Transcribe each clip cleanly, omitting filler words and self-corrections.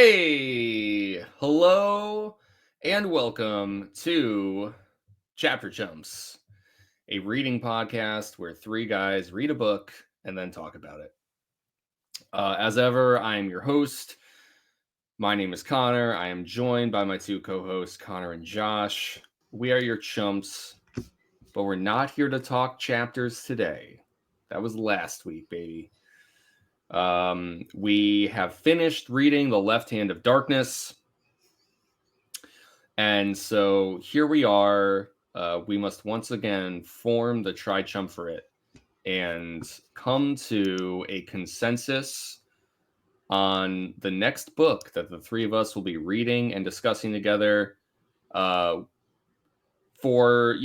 Hey, hello, and welcome to Chapter Chumps, a reading podcast where three guys read a book and then talk about it. As ever, I am your host. My name is Connor. I am joined by my two co-hosts, Connor and Josh. We are your chumps, but we're not here to talk chapters today. That was last week, baby. We have finished reading The Left Hand of Darkness. And so here we are. We must once again form the triumvirate and come to a consensus on the next book that the three of us will be reading and discussing together for,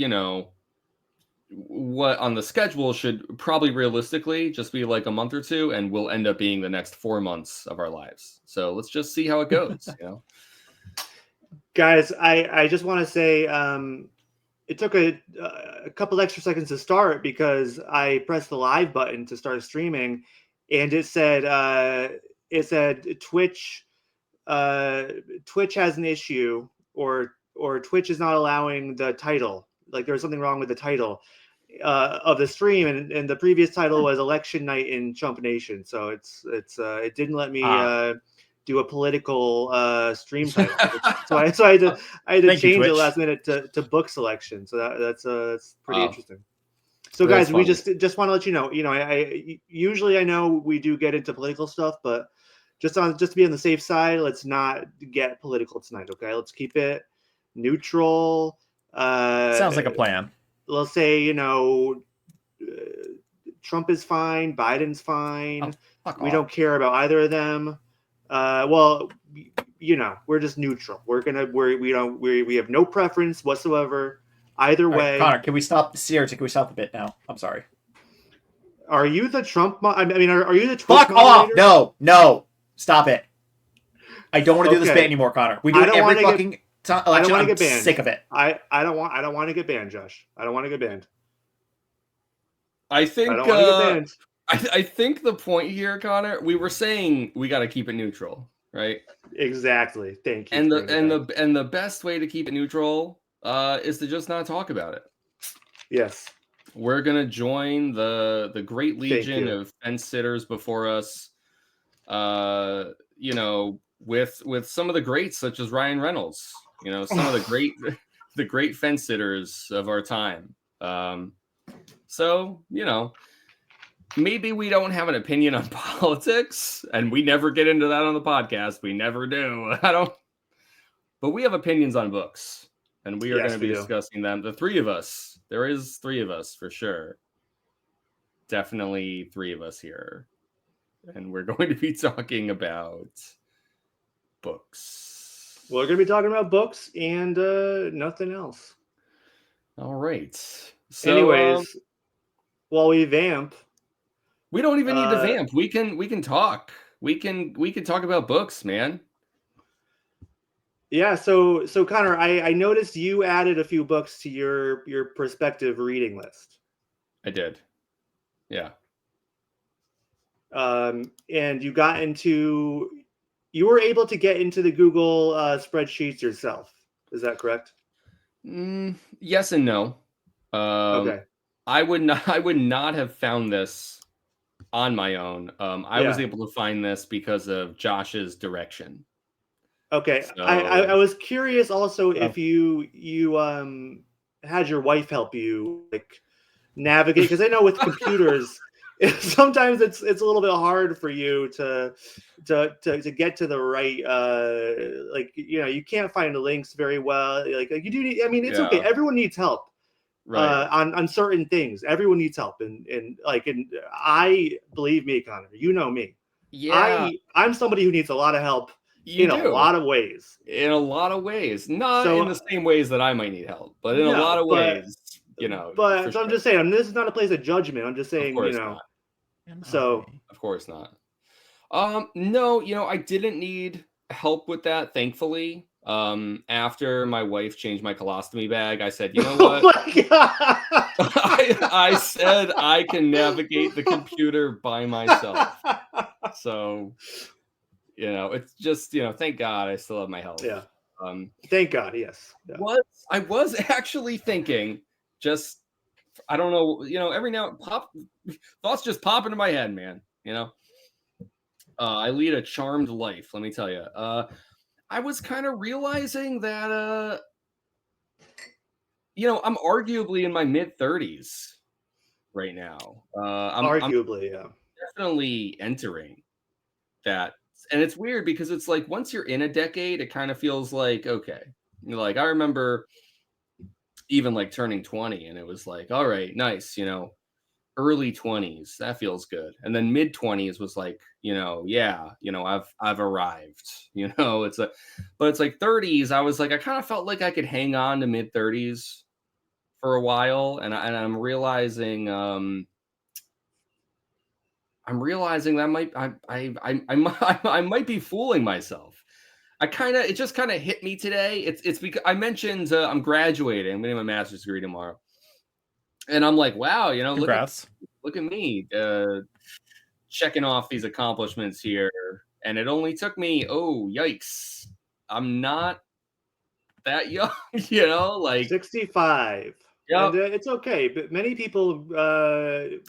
what on the schedule should probably realistically just be like a month or two, and will end up being the next 4 months of our lives. So let's just see how it goes, Guys, I just want to say it took a couple extra seconds to start because I pressed the live button to start streaming, and it said Twitch has an issue, or Twitch is not allowing the title. Like there was something wrong with the title of the stream, and the previous title was Election Night in Chump Nation. So it didn't let me do a political stream title. So I had to change it last minute to book selection. So that's pretty interesting. So guys, we just want to let you know. I usually I know we do get into political stuff, but just to be on the safe side, let's not get political tonight. Okay, let's keep it neutral. Sounds like a plan. Let's say Trump is fine, Biden's fine. We don't care about either of them. We're just neutral. We have no preference whatsoever either way. Connor, can we stop the series? Can we stop a bit now? I'm sorry. Are you the Trump? Are you the Twitch Fuck off! No, stop it. I don't want to do this bit anymore, Connor. We do it every fucking time. I don't want to get banned. Sick of it. I don't want to get banned, Josh. I don't want to get banned. I think. I don't want to get banned. I think the point here, Connor, we were saying we got to keep it neutral, right? Exactly. Thank you. And the best way to keep it neutral is to just not talk about it. Yes. We're gonna join the great legion of fence sitters before us. With some of the greats such as Ryan Reynolds. Some of the great fence sitters of our time. So maybe we don't have an opinion on politics, and we never get into that on the podcast. We never do. But we have opinions on books, and we are going to be discussing them. The three of us. There is three of us for sure. Definitely three of us here. And we're going to be talking about books. We're going to be talking about books and nothing else. All right. So, anyways, while we vamp, we don't even need to vamp. We can talk. We can talk about books, man. Yeah. So Connor, I noticed you added a few books to your prospective reading list. I did. Yeah. And you were able to get into the Google spreadsheets yourself. Is that correct? Yes and no. Okay. I would not have found this on my own. I was able to find this because of Josh's direction. Okay. So, I was curious also if you had your wife help you navigate, because I know with computers sometimes it's a little bit hard for you to get to the right you can't find the links very well. Like you do need, it's okay. Everyone needs help. Right. On certain things. Everyone needs help. And I believe me, Connor, you know me. Yeah. I'm somebody who needs a lot of help a lot of ways. In a lot of ways. Not in the same ways that I might need help, but in a lot of ways. But I'm just saying, this is not a place of judgment. I'm just saying, not. So of course not. No, I didn't need help with that, thankfully. After my wife changed my colostomy bag, I said, you know what? Oh my God. I said I can navigate the computer by myself. So It's just, thank God I still have my health. Yeah. Thank God. Yes. Yeah. I was actually thinking, just, I don't know, every now thoughts just pop into my head, man. I lead a charmed life, let me tell you. I was kind of realizing that, I'm arguably in my mid 30s right now. I'm Arguably, yeah. definitely entering that. And it's weird because it's like once you're in a decade, it kind of feels like, okay. Like I remember even like turning 20 and it was like, all right, nice, early 20s, that feels good. And then mid 20s was like, yeah, I've arrived. But it's like 30s, I was like, I kind of felt like I could hang on to mid 30s for a while, and I'm realizing that I might be fooling myself. It just kind of hit me today. It's because I mentioned I'm graduating. I'm getting my master's degree tomorrow, and I'm like, wow, Congrats. look at me checking off these accomplishments here, and it only took me, oh yikes, I'm not that young, like 65. yeah. And it's okay, but many people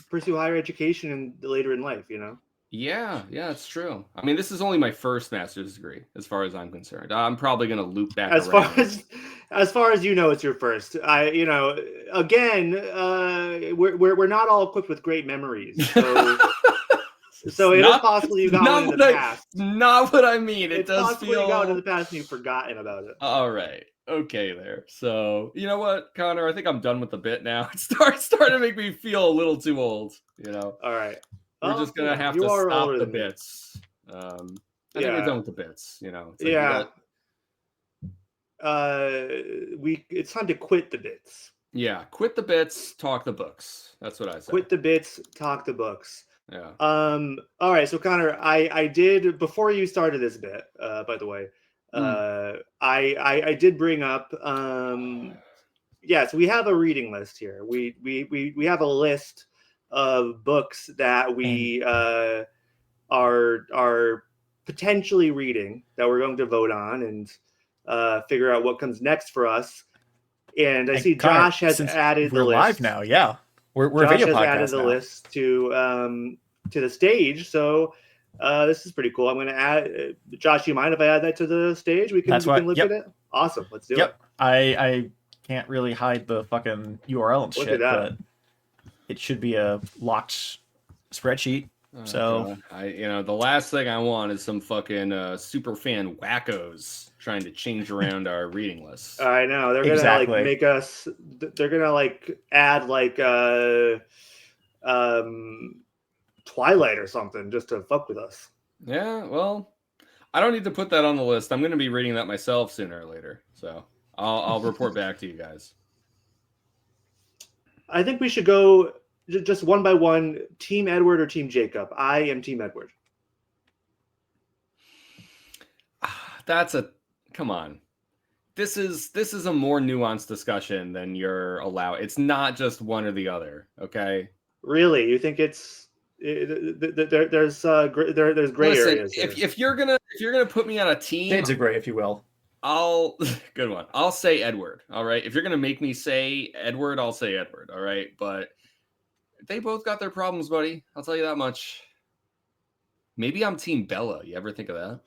pursue higher education later in life. Yeah, it's true. I mean, this is only my first master's degree, as far as I'm concerned. I'm probably going to loop back As around. as far as it's your first. Again, we're not all equipped with great memories, so it is possible you got one in the past. Not what I mean. It's does possible feel you got one in the past and you've forgotten about it. all right. Okay, there. So you know what, Connor? I think I'm done with the bit now. It starting to make me feel a little too old. All right. We're just gonna have to stop the bits. I think we're done with the bits. It's like it's time to quit the bits. Yeah, quit the bits, talk the books. That's what I say. Quit the bits, talk the books. Yeah. All right. So Connor, I did, before you started this bit, by the way, I did bring up yes, we have a reading list here. We have a list of books that we are potentially reading that we're going to vote on and figure out what comes next for us. And I see Connor, Josh has added the list. We're live now, yeah. We're Josh a video has podcast added the now. list to the stage, so this is pretty cool. I'm going to add. Josh, you mind if I add that to the stage? We can look at it. Awesome, let's do it. I can't really hide the fucking URL and shit, but it should be a locked spreadsheet. So the last thing I want is some fucking super fan wackos trying to change around our reading list. I know they're gonna like make us. They're gonna like add like Twilight or something just to fuck with us. Yeah, well, I don't need to put that on the list. I'm going to be reading that myself sooner or later, so I'll report back to you guys. I think we should go just one by one. Team Edward or Team Jacob? I am Team Edward. Come on. This is a more nuanced discussion than you're allowed. It's not just one or the other, okay? Really? You think there's gray areas there. If you're gonna put me on a team, shades of gray, if you will. Good one. I'll say Edward. All right. If you're gonna make me say Edward, I'll say Edward. All right. But they both got their problems, buddy. I'll tell you that much. Maybe I'm Team Bella. You ever think of that?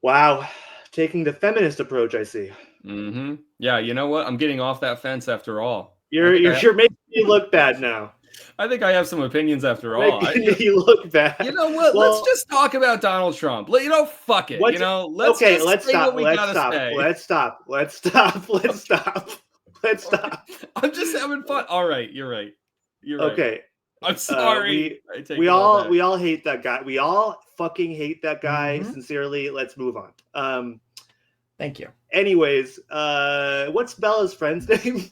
Wow. Taking the feminist approach, I see. Mm-hmm. Yeah, you know what? I'm getting off that fence after all. You're making me look bad now. I think I have some opinions after all. Making me look bad. You know what? Well, let's just talk about Donald Trump. Fuck it. Let's stop. Let's stop. I'm just having fun. All right, you're right. Okay. I'm sorry. We all hate that guy. We all fucking hate that guy. Mm-hmm. Sincerely, let's move on. Thank you. Anyways, what's Bella's friend's name?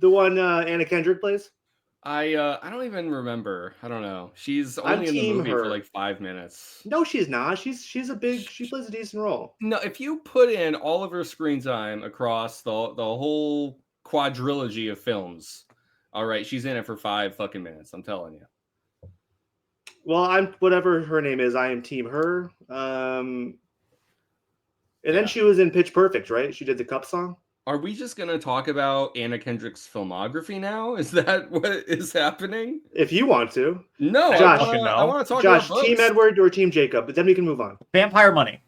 The one Anna Kendrick plays? I don't even remember. I don't know. She's only in the movie for like 5 minutes. No, she's not. She plays a decent role. No, if you put in all of her screen time across the whole quadrilogy of films, all right, she's in it for 5 fucking minutes. I'm telling you. Well, I'm whatever her name is. I am Team Her. And then she was in Pitch Perfect, right? She did the Cup song. Are we just gonna talk about Anna Kendrick's filmography now? Is that what is happening? If you want to. No, Josh, I want to talk Josh, about books. Team Edward or Team Jacob, but then we can move on. Vampire Money.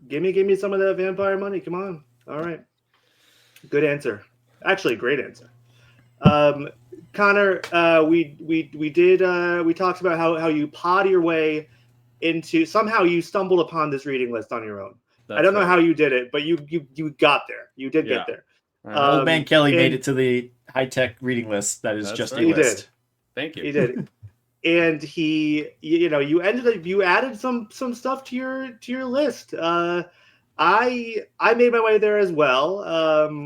Give me some of that vampire money. Come on. All right. Good answer. Actually, great answer. Connor, we talked about how you pod your way into, somehow you stumbled upon this reading list on your own. I don't know how you did it, but you got there. You did get there. Old man Kelly made it to the high-tech reading list that is just a list. He did. Thank you. He did. And you added some stuff to your list. I made my way there as well,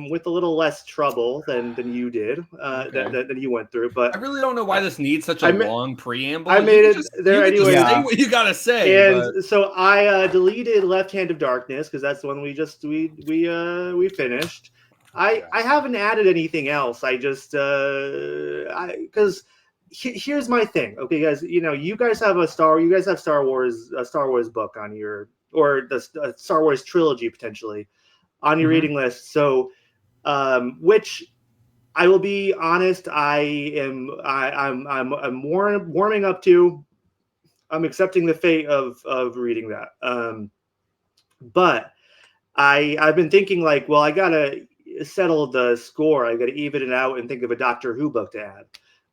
with a little less trouble than you did, than you went through. But I really don't know why this needs such a long preamble. I made it there anyway. Say what you gotta say. And so I deleted Left Hand of Darkness because that's the one we finished. I haven't added anything else. I just because here's my thing. Okay, guys, you guys have Star Wars book on your, or the Star Wars trilogy potentially on your reading list. So, which I will be honest, I'm warming up to. I'm accepting the fate of reading that. But I've been thinking like, well, I gotta settle the score. I gotta even it out and think of a Doctor Who book to add.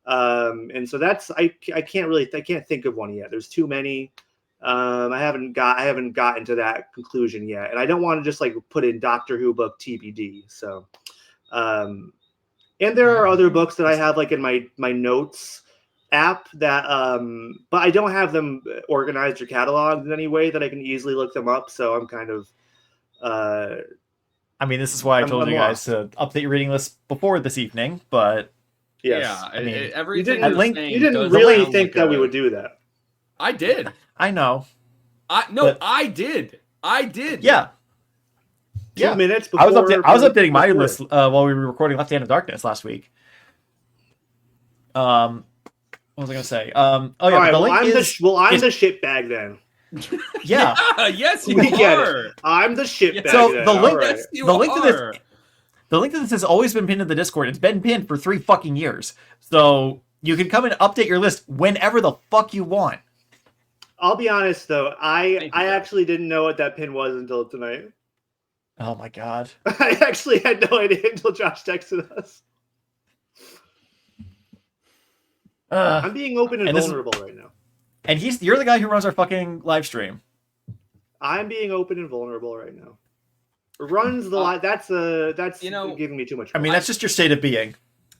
And so that's I can't think of one yet. There's too many. I haven't gotten to that conclusion yet, and I don't want to just like put in Doctor Who book TBD. So, and there are other books that I have like in my notes app that, but I don't have them organized or cataloged in any way that I can easily look them up. So I'm kind of, I mean, this is why I told you guys to update your reading list before this evening, but yes. Yeah, I mean, everything you didn't really think that we would do that. I did. I know. I did. Yeah. 2 minutes before. I was updating my list while we were recording Left Hand of Darkness last week. What was I going to say? Oh yeah, right, the link I'm the shitbag then. Yeah. Yes, you we get are. it. I'm the shitbag. So then. The link to this has always been pinned to the Discord. It's been pinned for 3 fucking years. So you can come and update your list whenever the fuck you want. I'll be honest though, I actually didn't know what that pin was until tonight. Oh my god. I actually had no idea until Josh texted us. I'm being open and vulnerable right now. And you're the guy who runs our fucking live stream. I'm being open and vulnerable right now. Runs the live. That's giving me too much. I mean, that's just your state of being.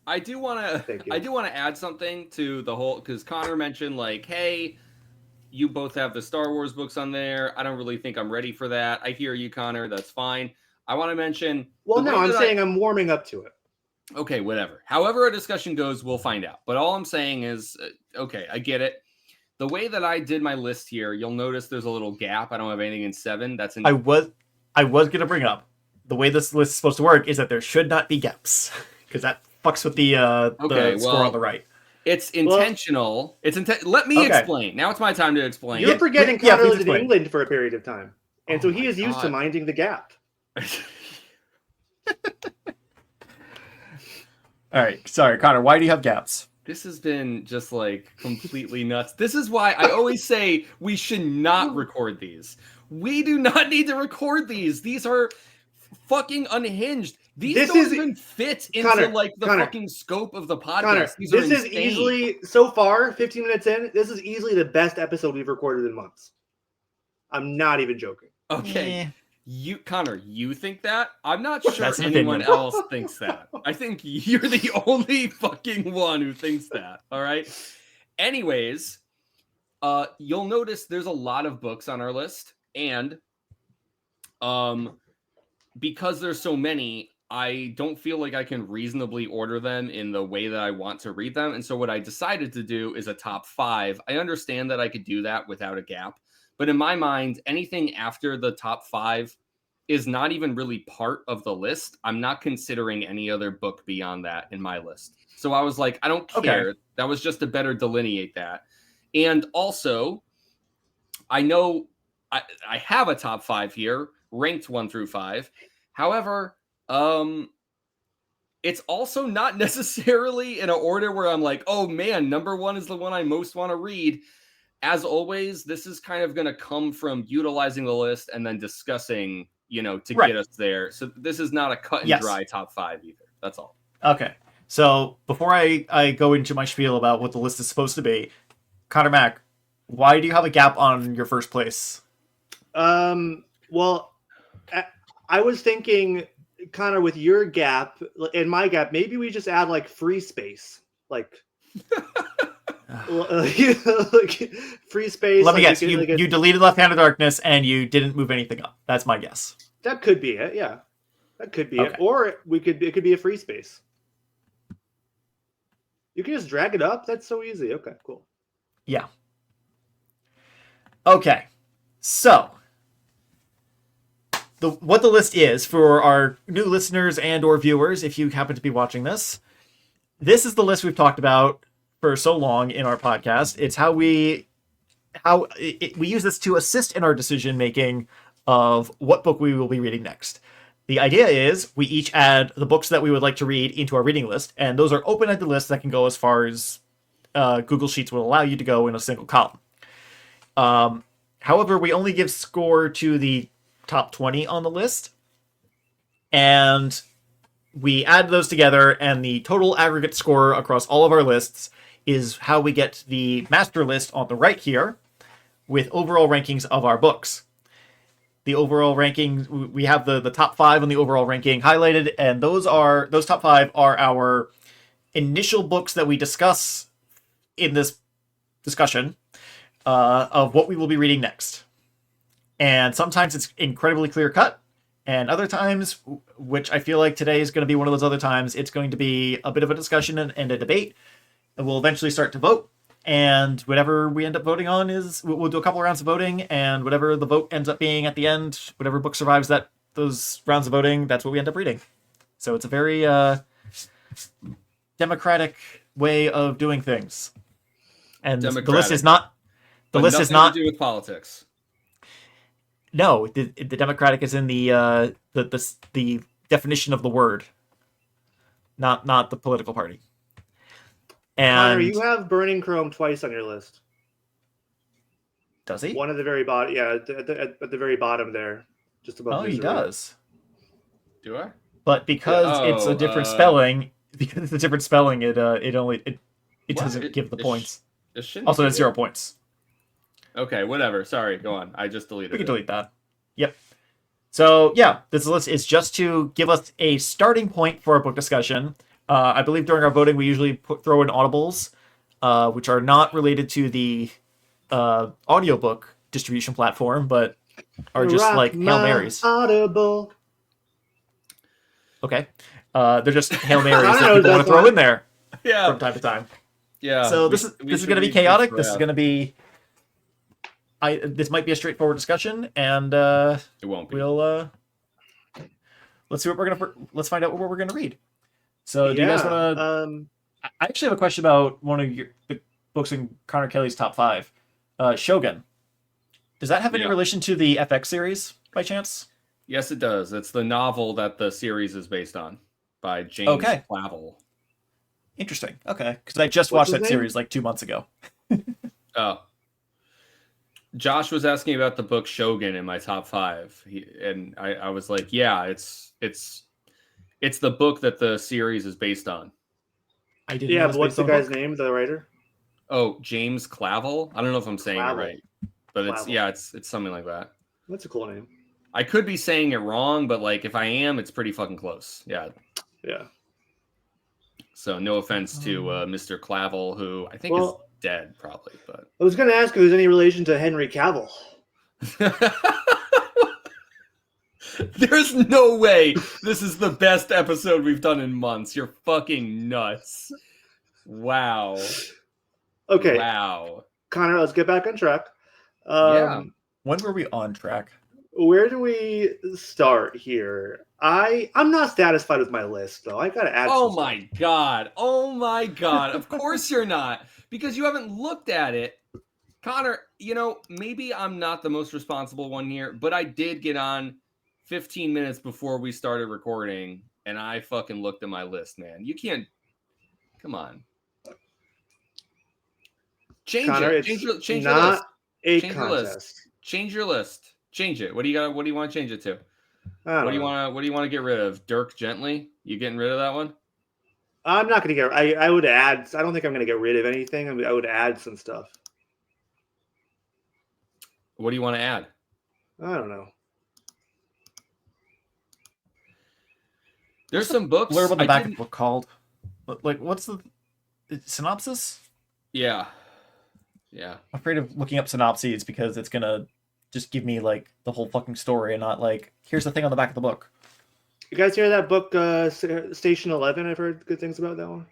I do want to add something to the whole, because Connor mentioned like, hey, you both have the Star Wars books on there. I don't really think I'm ready for that. I hear you, Connor. That's fine. I want to mention. Well, no, I'm saying I'm warming up to it. Okay, whatever. However our discussion goes, we'll find out. But all I'm saying is, okay, I get it. The way that I did my list here, you'll notice there's a little gap. I don't have anything in 7. That's in. I was going to bring up the way this list is supposed to work is that there should not be gaps because that fucks with the score on the right. It's intentional. Let me explain. Now it's my time to explain. You're forgetting Connor lived in England for a period of time, and so he is used to minding the gap. All right, sorry, Connor. Why do you have gaps? This has been just like completely nuts. This is why I always say we should not record these. We do not need to record these. These are fucking unhinged. These don't even fit into the fucking scope of the podcast. Connor, this is easily, so far, 15 minutes in, this is easily the best episode we've recorded in months. I'm not even joking. Okay. Connor, you think that? I'm not sure anyone else thinks that. I think you're the only fucking one who thinks that. All right. Anyways, you'll notice there's a lot of books on our list, and because there's so many, I don't feel like I can reasonably order them in the way that I want to read them. And so what I decided to do is a top 5. I understand that I could do that without a gap. But in my mind, anything after the top 5 is not even really part of the list. I'm not considering any other book beyond that in my list. So I was like, I don't care. Okay. That was just to better delineate that. And also, I know I have a top 5 here, ranked 1 through 5. However, it's also not necessarily in an order where I'm like, oh man, number 1 is the one I most want to read. As always, this is kind of going to come from utilizing the list and then discussing, to get us there. So this is not a cut and dry top 5 either. That's all. Okay. So before I go into my spiel about what the list is supposed to be, Connor Mack, why do you have a gap on your first place? Well, I was thinking, Connor, with your gap and my gap, maybe we just add like free space, like free space. Let me guess. You deleted Left Hand of Darkness and you didn't move anything up. That's my guess. That could be it. Yeah, that could be it. Or it could be a free space. You can just drag it up. That's so easy. Okay, cool. Yeah. Okay. So, what the list is for our new listeners and or viewers, if you happen to be watching this, this is the list we've talked about for so long in our podcast. It's we use this to assist in our decision making of what book we will be reading next. The idea is we each add the books that we would like to read into our reading list, and those are open-ended lists that can go as far as Google Sheets will allow you to go in a single column. However, we only give score to the top 20 on the list, and we add those together, and the total aggregate score across all of our lists is how we get the master list on the right here with overall rankings of our books. The overall ranking, we have the top 5 on the overall ranking highlighted, and those top 5 are our initial books that we discuss in this discussion of what we will be reading next. And sometimes it's incredibly clear cut, and other times, which I feel like today is going to be one of those other times, it's going to be a bit of a discussion and a debate, and we'll eventually start to vote. And whatever we end up voting on we'll do a couple of rounds of voting, and whatever the vote ends up being at the end, whatever book survives those rounds of voting, that's what we end up reading. So it's a very democratic way of doing things. And the list is not. The list is not to do with politics. No, the democratic is in the definition of the word, not the political party. And Connor, you have Burning Chrome twice on your list. Does he? One at the very bottom. Yeah, at the very bottom there, just above. Oh, he does. Do I? But because it's a different spelling, it doesn't give the points. Also, it's 0 points. Okay, whatever. Sorry, go on. I just deleted it. We can delete that. Yep. So, yeah, this list is just to give us a starting point for our book discussion. I believe during our voting, we usually throw in audibles, which are not related to the audiobook distribution platform, but are just like Hail Marys. Audible. Okay. They're just Hail Marys that people want to throw in there from time to time. Yeah. So this is going to be chaotic. This is going to be... this might be a straightforward discussion, and it won't be. We'll let's see let's find out what we're gonna read. So, do you guys want to? I actually have a question about one of the books in Connor Kelly's top 5, Shogun. Does that have any relation to the FX series by chance? Yes, it does. It's the novel that the series is based on by James Clavel. Interesting. Okay, because I just watched that series like 2 months ago. Oh. Josh was asking about the book Shogun in my top 5, and I was like, yeah, it's the book that the series is based on. I didn't. Yeah, but what's the guy's name, the writer? Oh, James Clavel. I don't know if I'm saying it right, but it's something like that. That's a cool name. I could be saying it wrong, but like if I am, it's pretty fucking close. Yeah. Yeah. So no offense to Mr. Clavel, who I think is dead probably, but I was going to ask if there's any relation to Henry Cavill. There's no way this is the best episode we've done in months. You're fucking nuts. Wow. Okay. Wow. Connor, let's get back on track. When were we on track? Where do we start here? I'm not satisfied with my list, though. I gotta add. Oh my god! Of course you're not, because you haven't looked at it Connor, maybe I'm not the most responsible one here, but I did get on 15 minutes before we started recording, and I fucking looked at my list, man. You can't. Come on. Change Connor, it. it's Change your list. not a Change your list. contest. Change your list. Change it. What do you want to change it to? I What don't do you know. want to get rid of? Dirk Gently? You getting rid of that one? I'm not gonna get. I would add. I don't think I'm gonna get rid of anything. I would add some stuff. What do you want to add? I don't know. There's some books. Blurb on the back of the book called, like, what's the synopsis? Yeah. I'm afraid of looking up synopses because it's gonna just give me like the whole fucking story and not like, here's the thing on the back of the book. You guys hear that book, Station 11? I've heard good things about that one.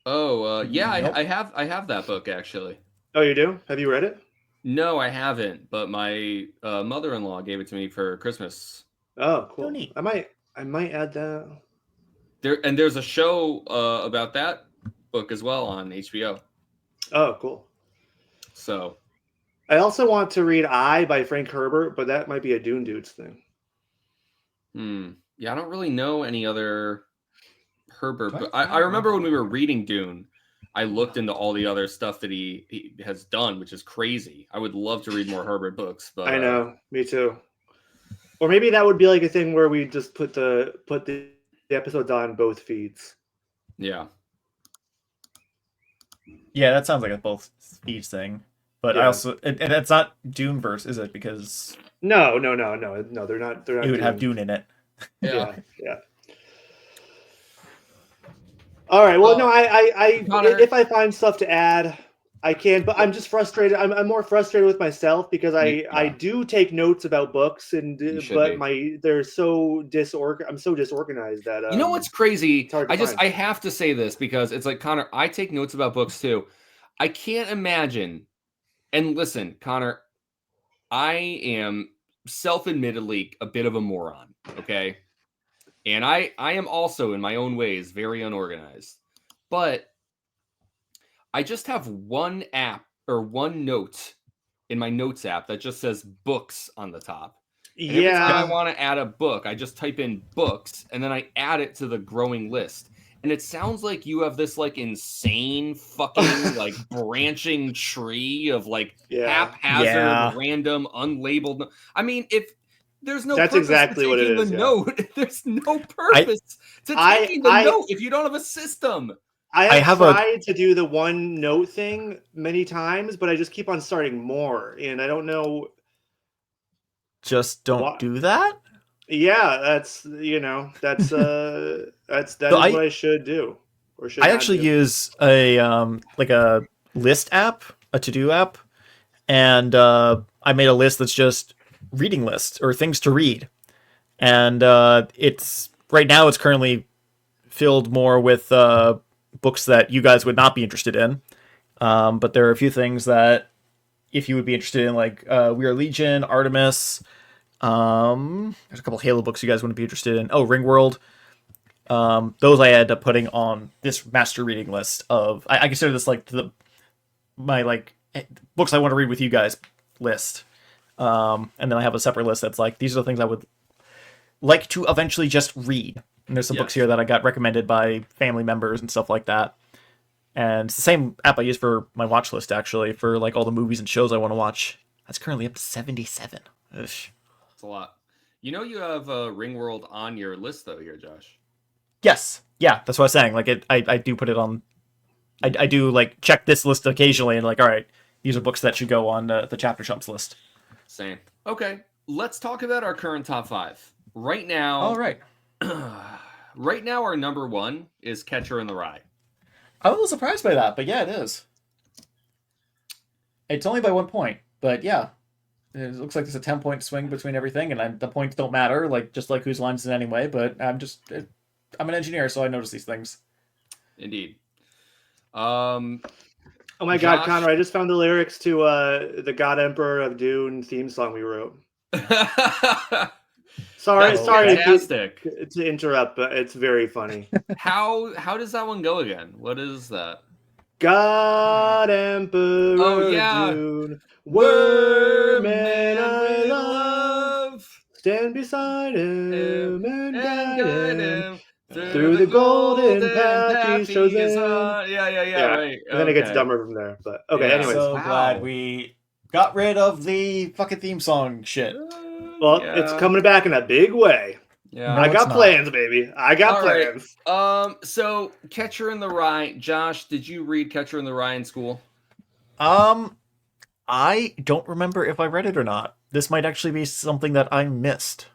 Oh, yeah, Nope. I have that book actually. Oh, you do? Have you read it? No, I haven't, but my mother-in-law gave it to me for Christmas. Oh, cool. Oh, neat. I might add that. There's a show about that book as well on HBO. Oh, cool. So I also want to read I by Frank Herbert, but that might be a Dune Dudes thing. Yeah, I don't really know any other Herbert, What? but I remember when we were reading Dune, I looked into all the other stuff that he has done, which is crazy. I would love to read more Herbert books, but I know, me too. Or maybe that would be like a thing where we just put the episodes on both feeds. yeah. Yeah, that sounds like a both feeds thing. But Yeah. I also, and it's not Duneverse, is it? Because No. They're not. it would have Dune in it. Yeah. All right. Well, no, Connor, if I find stuff to add, I can. But I'm just frustrated. I'm more frustrated with myself because I do take notes about books, but they're so I'm so disorganized that you know what's crazy? hard to find. I have to say this because it's like, Connor, I take notes about books too. I can't imagine. And listen, Connor, I am self-admittedly a bit of a moron, okay? And I am also, in my own ways, very unorganized. But I just have one app or one note in my notes app that just says books on the top. And every time I want to add a book, I just type in books and then I add it to the growing list. And it sounds like you have this like insane fucking like branching tree of like haphazard, random, unlabeled. I mean, if there's no That's purpose exactly to what it taking is, the yeah. note, there's no purpose to taking the note if you don't have a system. I have tried to do the one note thing many times, but I just keep on starting more, and I don't know. Just don't do that. Yeah, that's that's what I should do. Or should I actually use a like a list app, a to-do app, and I made a list that's just reading lists or things to read, and it's right now it's currently filled more with books that you guys would not be interested in, but there are a few things that if you would be interested in, like We Are Legion, Artemis. There's a couple Halo books you guys wouldn't be interested in. Oh, Ringworld. Those I ended up putting on this master reading list of. I consider this like my like books I want to read with you guys list. And then I have a separate list that's like, these are the things I would like to eventually just read. And there's some books here that I got recommended by family members and stuff like that. And it's the same app I use for my watch list, actually, for like all the movies and shows I want to watch. That's currently up to 77. Ugh. It's a lot. You know you have Ringworld on your list, though, here, Josh. Yes. Yeah, that's what I was saying. Like, I do put it on... I do, like, check this list occasionally and, like, all right, these are books that should go on the Chapter Chumps list. Same. Okay, let's talk about our current top 5. Right now... All right. Right now, our number 1 is Catcher in the Rye. I was a little surprised by that, but yeah, it is. It's only by 1 point, but yeah. It looks like there's a 10-point swing between everything, and the points don't matter, like just like whose lines in anyway, but I'm an engineer, so I notice these things. Indeed. Oh my God, Connor, I just found the lyrics to the God Emperor of Dune theme song we wrote. Sorry to interrupt, but it's very funny. How does that one go again? What is that? God Emperor Oh, yeah. Dune, Worm Wormman I we love, stand beside him and and guide guide him him through the golden path he's he is chosen. on. Yeah, Yeah, right. and then it gets Okay. dumber from there. But okay, Yeah. anyways. So glad Wow. we got rid of the fucking theme song shit. Well, it's coming back in a big way. Yeah. No, I it's got not. plans, baby. I got All right. plans. So Catcher in the Rye. Josh, did you read Catcher in the Rye in school? I don't remember if I read it or not. This might actually be something that I missed.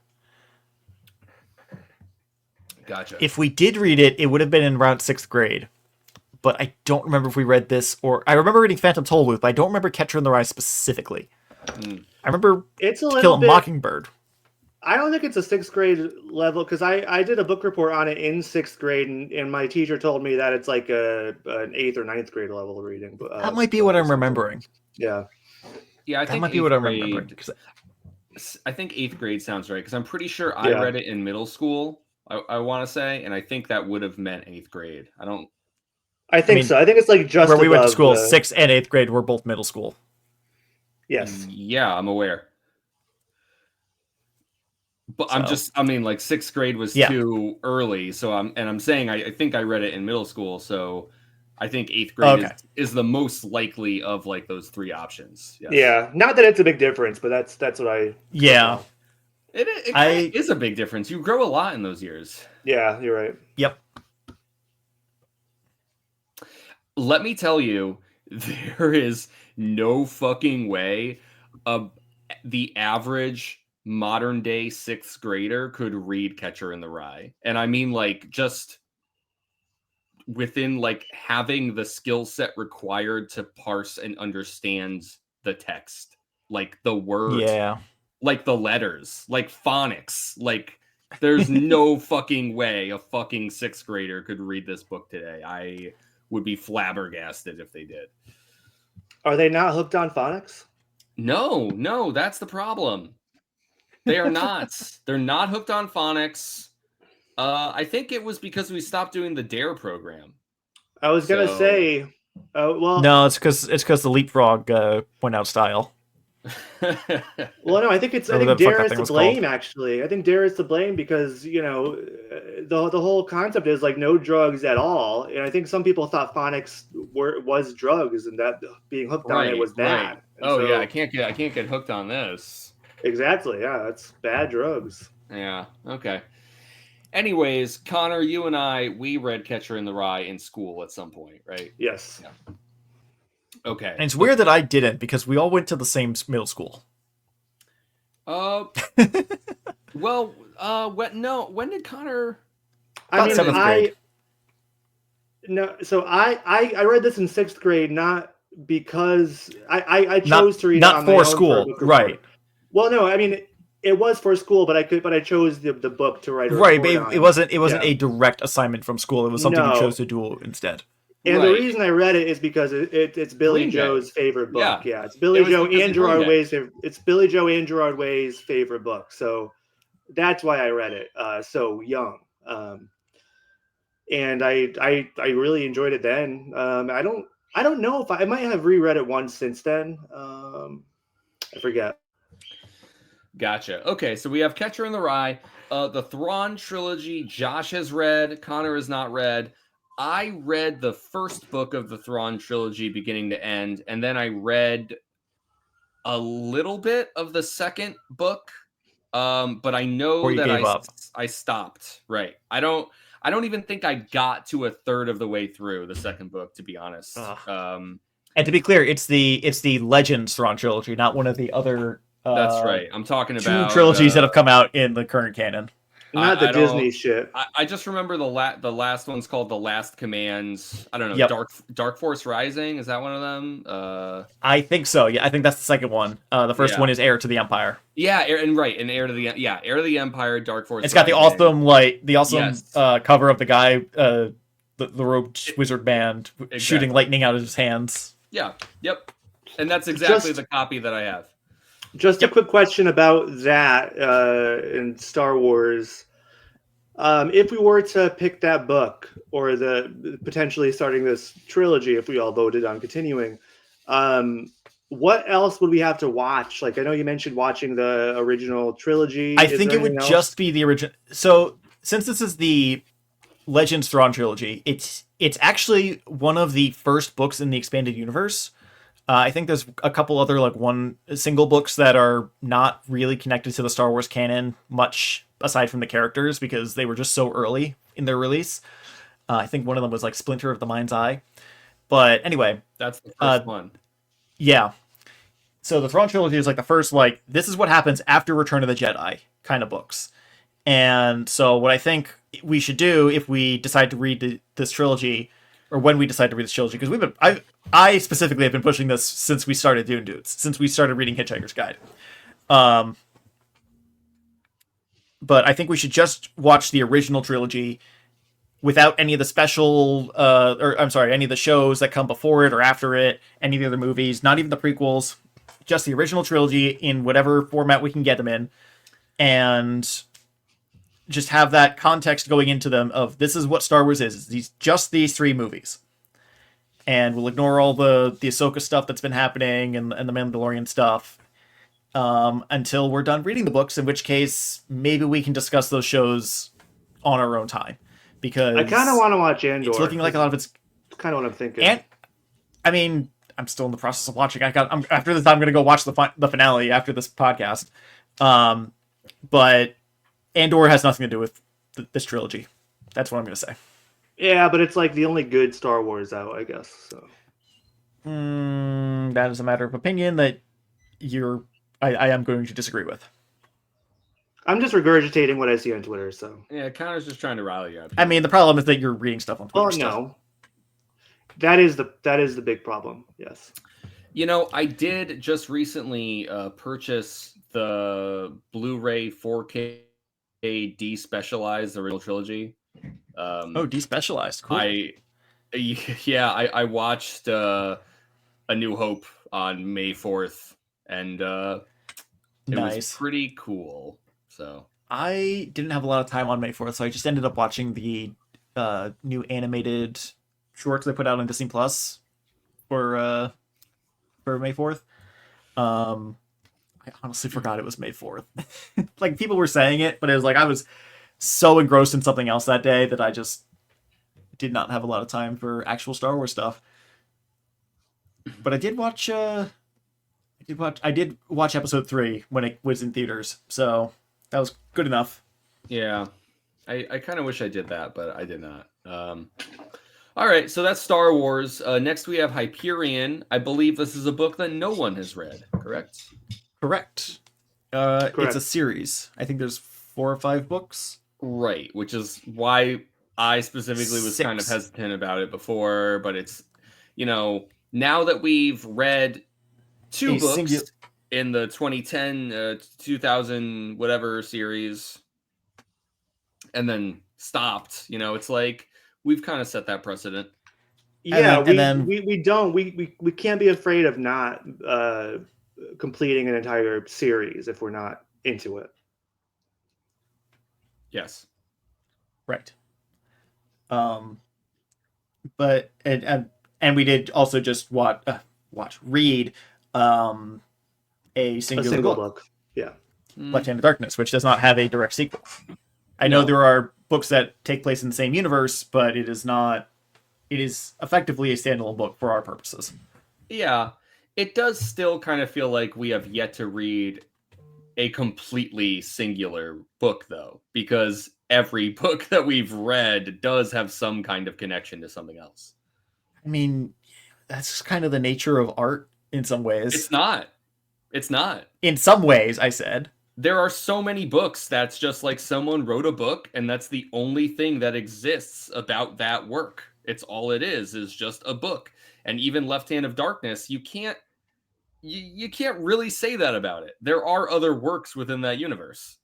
Gotcha. If we did read it, it would have been in around 6th grade. But I don't remember if we read this or... I remember reading Phantom Tollbooth, but I don't remember Catcher in the Rye specifically. I remember It's a To little Kill a bit. Mockingbird. I don't think it's a 6th grade level because I did a book report on it in 6th grade, and my teacher told me that it's like an 8th or 9th grade level reading. That might be what I'm remembering. Yeah. Yeah, I That think might be 8th what I'm grade. remembering. 'Cause I think 8th grade sounds right because I'm pretty sure I Yeah. read it in middle school. I want to say, and I think that would have meant 8th grade. I think mean, so. I think it's like just where we went to above school, the- 6th and 8th grade were both middle school. Yes. Yeah, I'm aware. But So. like 6th grade was Yeah. too early. So I'm saying I think I read it in middle school. So I think 8th grade is the most likely of like those three options. Yes. Yeah. Not that it's a big difference, but that's what I. Yeah. It kind of is a big difference. You grow a lot in those years. Yeah, you're right. Yep. Let me tell you, there is no fucking way the average modern day 6th grader could read Catcher in the Rye. And I mean like just within like having the skill set required to parse and understand the text, like the words, like the letters, like phonics, like there's no fucking way a fucking 6th grader could read this book today. I would be flabbergasted if they did. Are they not hooked on phonics? No, that's the problem. They are not. They're not hooked on phonics. I think it was because we stopped doing the DARE program. I was gonna say, well, no, it's because the leapfrog went out style. Well, no, I think DARE is to blame. Actually, I think DARE is to blame because the whole concept is like no drugs at all, and I think some people thought phonics was drugs, and that being hooked on it was bad. Right. Oh yeah, I can't get hooked on this. Exactly. Yeah, that's bad drugs. Yeah. Okay. Anyways, Connor, you and we read Catcher in the Rye in school at some point, right? Yes. Yeah. Okay. And it's weird that I didn't because we all went to the same middle school. Well, when did Connor? I mean, 7th grade. So I read this in 6th grade, not because I chose to read it on my for own school, for right? Well, no, I mean it was for school, but I chose the book to write. Right, but it wasn't a direct assignment from school. It was something you chose to do instead. And the reason I read it is because it's Billy Joe's favorite book. Yeah, it's Billy Joe and Gerard Way's. It's Billy Joe and Gerard Way's favorite book. So that's why I read it so young. And I really enjoyed it then. I don't know if I might have reread it once since then. I forget. Gotcha. Okay, so we have Catcher in the Rye, the Thrawn trilogy. Josh has read. Connor has not read. I read the first book of the Thrawn trilogy beginning to end, and then I read a little bit of the second book. But I know that I stopped. Right. I don't even think I got to a third of the way through the second book, to be honest. And to be clear, it's the Legends Thrawn trilogy, not one of the other. That's right. I'm talking about 2 trilogies that have come out in the current canon. Not the Disney shit. I just remember the last one's called The Last Commands. I don't know. Yep. Dark Force Rising, is that one of them? I think so. Yeah, I think that's the second one. The first one is Heir to the Empire. Yeah, Heir to the Empire, Dark Force. It's got the awesome cover of the guy, the robed wizard band shooting lightning out of his hands. Yeah. Yep. And that's exactly the copy that I have. Just a quick question about that in Star Wars. If we were to pick that book or the potentially starting this trilogy, if we all voted on continuing, what else would we have to watch? Like, I know you mentioned watching the original trilogy. I Is think there it would anything else? just be the original. So since this is the Legends Thrawn trilogy, it's actually one of the first books in the expanded universe. I think there's a couple other like one single books that are not really connected to the Star Wars canon much aside from the characters because they were just so early in their release. I think one of them was like Splinter of the Mind's Eye. But anyway, That's the uh, first one. yeah. So the Thrawn trilogy is like the first like this is what happens after Return of the Jedi kind of books. And so what I think we should do if we decide to read this trilogy, or when we decide to read this trilogy, because I specifically have been pushing this since we started doing Dudes, since we started reading Hitchhiker's Guide. Um, but I think we should just watch the original trilogy without any of the special, or I'm sorry, any of the shows that come before it or after it, any of the other movies, not even the prequels, just the original trilogy in whatever format we can get them in, and just have that context going into them of this is what Star Wars is. These three movies. And we'll ignore all the Ahsoka stuff that's been happening and the Mandalorian stuff until we're done reading the books, in which case maybe we can discuss those shows on our own time. Because I kind of want to watch Andor. it's looking like a lot of it's kind of what I'm thinking. and I mean, I'm still in the process of watching. After this, I'm going to go watch the finale after this podcast. But Andor has nothing to do with this trilogy. That's what I'm going to say. Yeah, but it's like the only good Star Wars out, I guess. So That is a matter of opinion that I am going to disagree with. I'm just regurgitating what I see on Twitter. So Yeah, Connor's just trying to rally you up. I mean, the problem is that you're reading stuff on Twitter. well, no, that is the big problem. Yes. You know, I did just recently purchase the Blu-ray 4K despecialized original trilogy. Despecialized. Cool. I watched A New Hope on May 4th, and it was pretty cool. So I didn't have a lot of time on May 4th, so I just ended up watching the new animated shorts they put out on Disney Plus for May 4th. I honestly forgot it was May 4th. Like people were saying it, but it was like I was so engrossed in something else that day that I just did not have a lot of time for actual Star Wars stuff. But I did watch episode 3 when it was in theaters, so that was good enough. Yeah. I kind of wish I did that, but I did not. All right, so that's Star Wars. Next we have Hyperion. I believe this is a book that no one has read, correct? Correct. It's a series. I think there's 4 or 5 books. Right, which is why I specifically was kind of hesitant about it before, but it's, now that we've read 2 books in the 2010, 2000, whatever series, and then stopped, it's like we've kind of set that precedent. Yeah, we can't be afraid of not completing an entire series if we're not into it. Yes. Right. But and we did also just read a single book. Yeah. Left Hand of Darkness, which does not have a direct sequel. I know there are books that take place in the same universe, but it is not. It is effectively a standalone book for our purposes. Yeah, it does still kind of feel like we have yet to read a completely singular book, though, because every book that we've read does have some kind of connection to something else. I mean, that's just kind of the nature of art in some ways. It's not. In some ways, I said. There are so many books that's just like someone wrote a book and that's the only thing that exists about that work. It's all it is just a book. And even Left Hand of Darkness, you can't really say that about it. There are other works within that universe.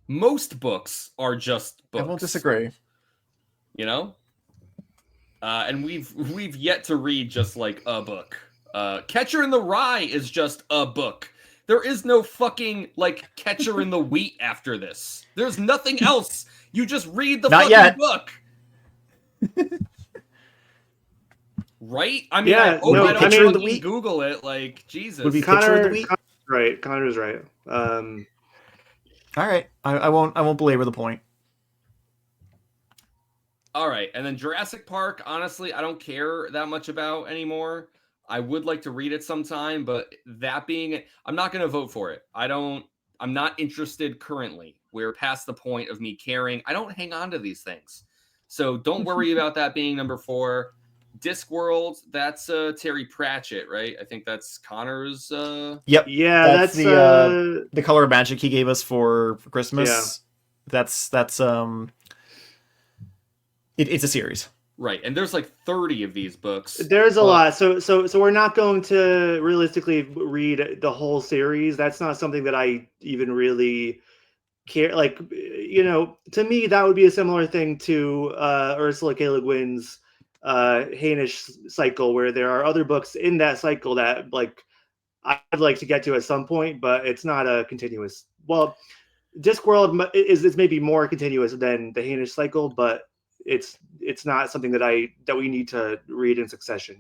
Most books are just books. I won't disagree. And we've yet to read just like a book. Catcher in the Rye is just a book. There is no fucking like Catcher in the Wheat after this. There's nothing else. You just read the Not fucking yet. book. Right? I mean, Yeah, I hope no, I don't I mean, fucking Google it. Like, Jesus. Would be Picture of the Week? Connor's right. All right, I won't belabor the point. All right, and then Jurassic Park, honestly, I don't care that much about anymore. I would like to read it sometime, but that being, I'm not going to vote for it. I'm not interested currently. We're past the point of me caring. I don't hang on to these things. So don't worry about that being number 4. Discworld, that's Terry Pratchett, right? I think that's Connor's. Yep. Yeah, that's the Color of Magic he gave us for Christmas. Yeah. That's it's a series. Right, and there's like 30 of these books. There's a lot. So we're not going to realistically read the whole series. That's not something that I even really care. Like, to me, that would be a similar thing to Ursula K. Le Guin's Hainish cycle, where there are other books in that cycle that like I'd like to get to at some point, but it's not a continuous. Well, Discworld is maybe more continuous than the Hainish cycle, but it's not something that we need to read in succession,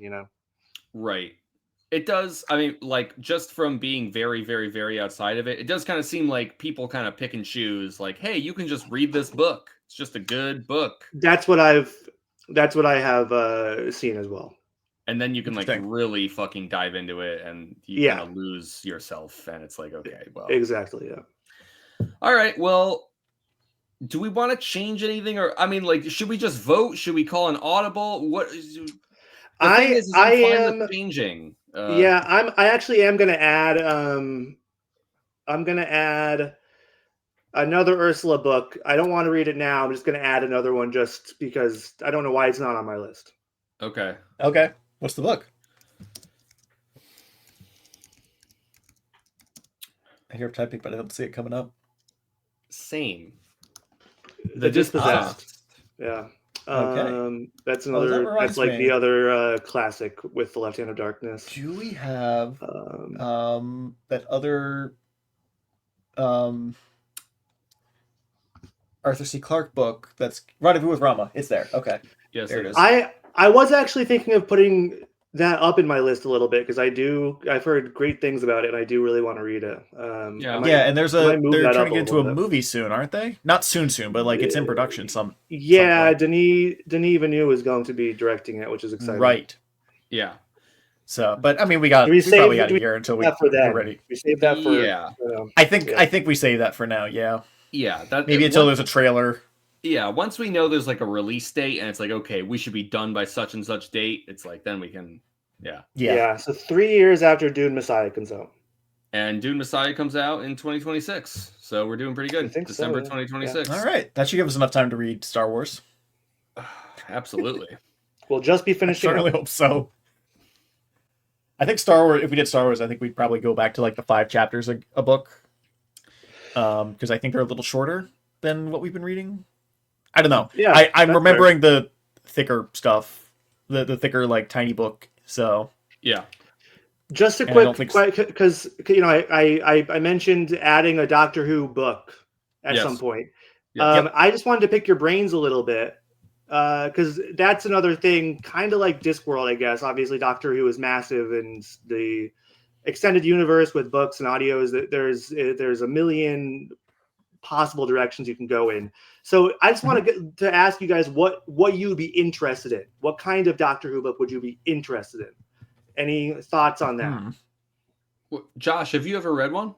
Right. It does. I mean, like, just from being very, very, very outside of it, it does kind of seem like people kind of pick and choose. Like, hey, you can just read this book. It's just a good book. That's what I have seen as well. And then you can like really fucking dive into it, and you kind of lose yourself. And it's like, okay, well, exactly, yeah. All right, well. Do we want to change anything, or I mean, like, should we just vote? Should we call an audible? What? I'm fine with changing. I actually am going to add. I'm going to add another Ursula book. I don't want to read it now. I'm just going to add another one just because I don't know why it's not on my list. Okay. What's the book? I hear typing, but I don't see it coming up. Same. The Dispossessed. Yeah. Okay. That's another. That's like the other classic with the Left Hand of Darkness. Do we have that other Arthur C. Clarke book? That's Rendezvous with Rama. It's there. Okay. Yes, there it is. I was actually thinking of putting that up in my list a little bit because I've heard great things about it and I do really want to read it. And they're turning it into a movie soon, aren't they? Not soon, but like it's in production. Denis Villeneuve is going to be directing it, which is exciting. Right. Yeah. So, but I mean, we probably got a year until we're ready. We saved that for. I think we save that for now. Yeah. Yeah. Maybe until there's a trailer. Yeah, once we know there's like a release date and it's like, okay, we should be done by such and such date, it's like, then we can, Yeah, so 3 years after Dune Messiah comes out. And Dune Messiah comes out in 2026, so we're doing pretty good. December 2026. Yeah. All right, that should give us enough time to read Star Wars. Absolutely. We'll just be finishing I certainly hope so. I think Star Wars, if we did Star Wars, I think we'd probably go back to like the 5 chapters a book. Because I think they're a little shorter than what we've been reading. I don't know. Yeah, I'm remembering the thicker stuff, the thicker like tiny book. So yeah, just a quick because I mentioned adding a Doctor Who book at some point. I just wanted to pick your brains a little bit because that's another thing, kind of like Discworld, I guess. Obviously, Doctor Who is massive, and the extended universe with books and audios. That there's a million possible directions you can go in. So I just want to ask you guys what you would be interested in. What kind of Doctor Who book would you be interested in? Any thoughts on that? Josh, have you ever read one?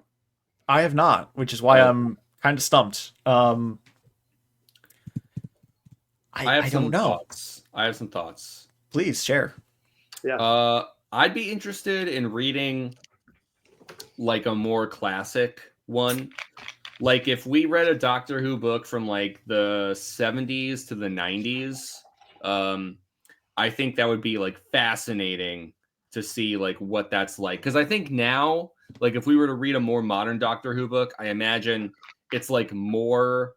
I have not, which is why I'm kind of stumped. I don't know. I have some thoughts. Please share. Yeah. I'd be interested in reading like a more classic one. Like if we read a Doctor Who book from like the 70s to the 90s, I think that would be like fascinating to see like what that's like. Because I think now, like if we were to read a more modern Doctor Who book, I imagine it's like more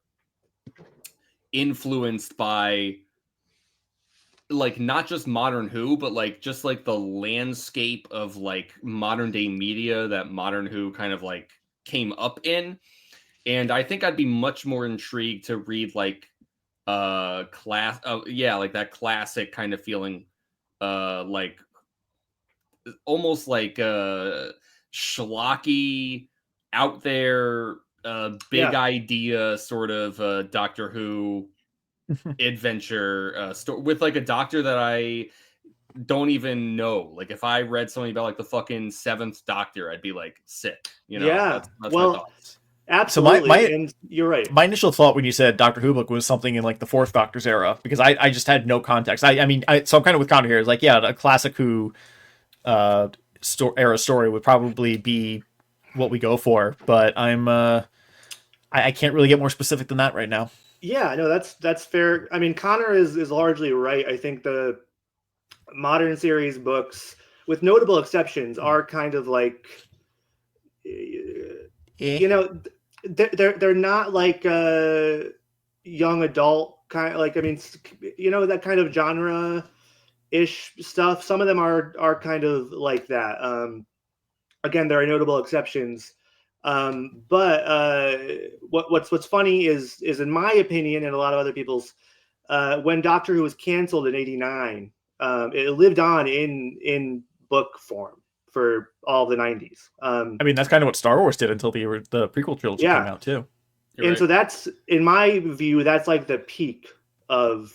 influenced by like not just modern Who, but like just like the landscape of like modern day media that modern Who kind of like came up in. And I think I'd be much more intrigued to read like class like that classic kind of feeling, like almost like schlocky, out there, big idea sort of Doctor Who adventure story with like a doctor that I don't even know. Like if I read something about like the fucking seventh Doctor, I'd be like sick. You know, Yeah. that's my Well, thoughts. absolutely. And you're right. My initial thought when you said Doctor Who book was something in like the fourth Doctor's era, because I just had no context. I mean, so I'm kind of with Connor here. It's like, yeah, a classic Who era story would probably be what we go for, but I can't really get more specific than that right now. Yeah, no, that's fair. I mean, Connor is largely right. I think the modern series books, with notable exceptions, are kind of like, you know, they're not like young adult kind of, like, I mean, you know, that kind of genre ish stuff. Some of them are kind of like that. Again, there are notable exceptions. But what's funny is in my opinion and a lot of other people's, when Doctor Who was canceled in '89, it lived on in book form for all the '90s. I mean, that's kind of what Star Wars did until the prequel trilogy came out too. And so that's, in my view, that's like the peak of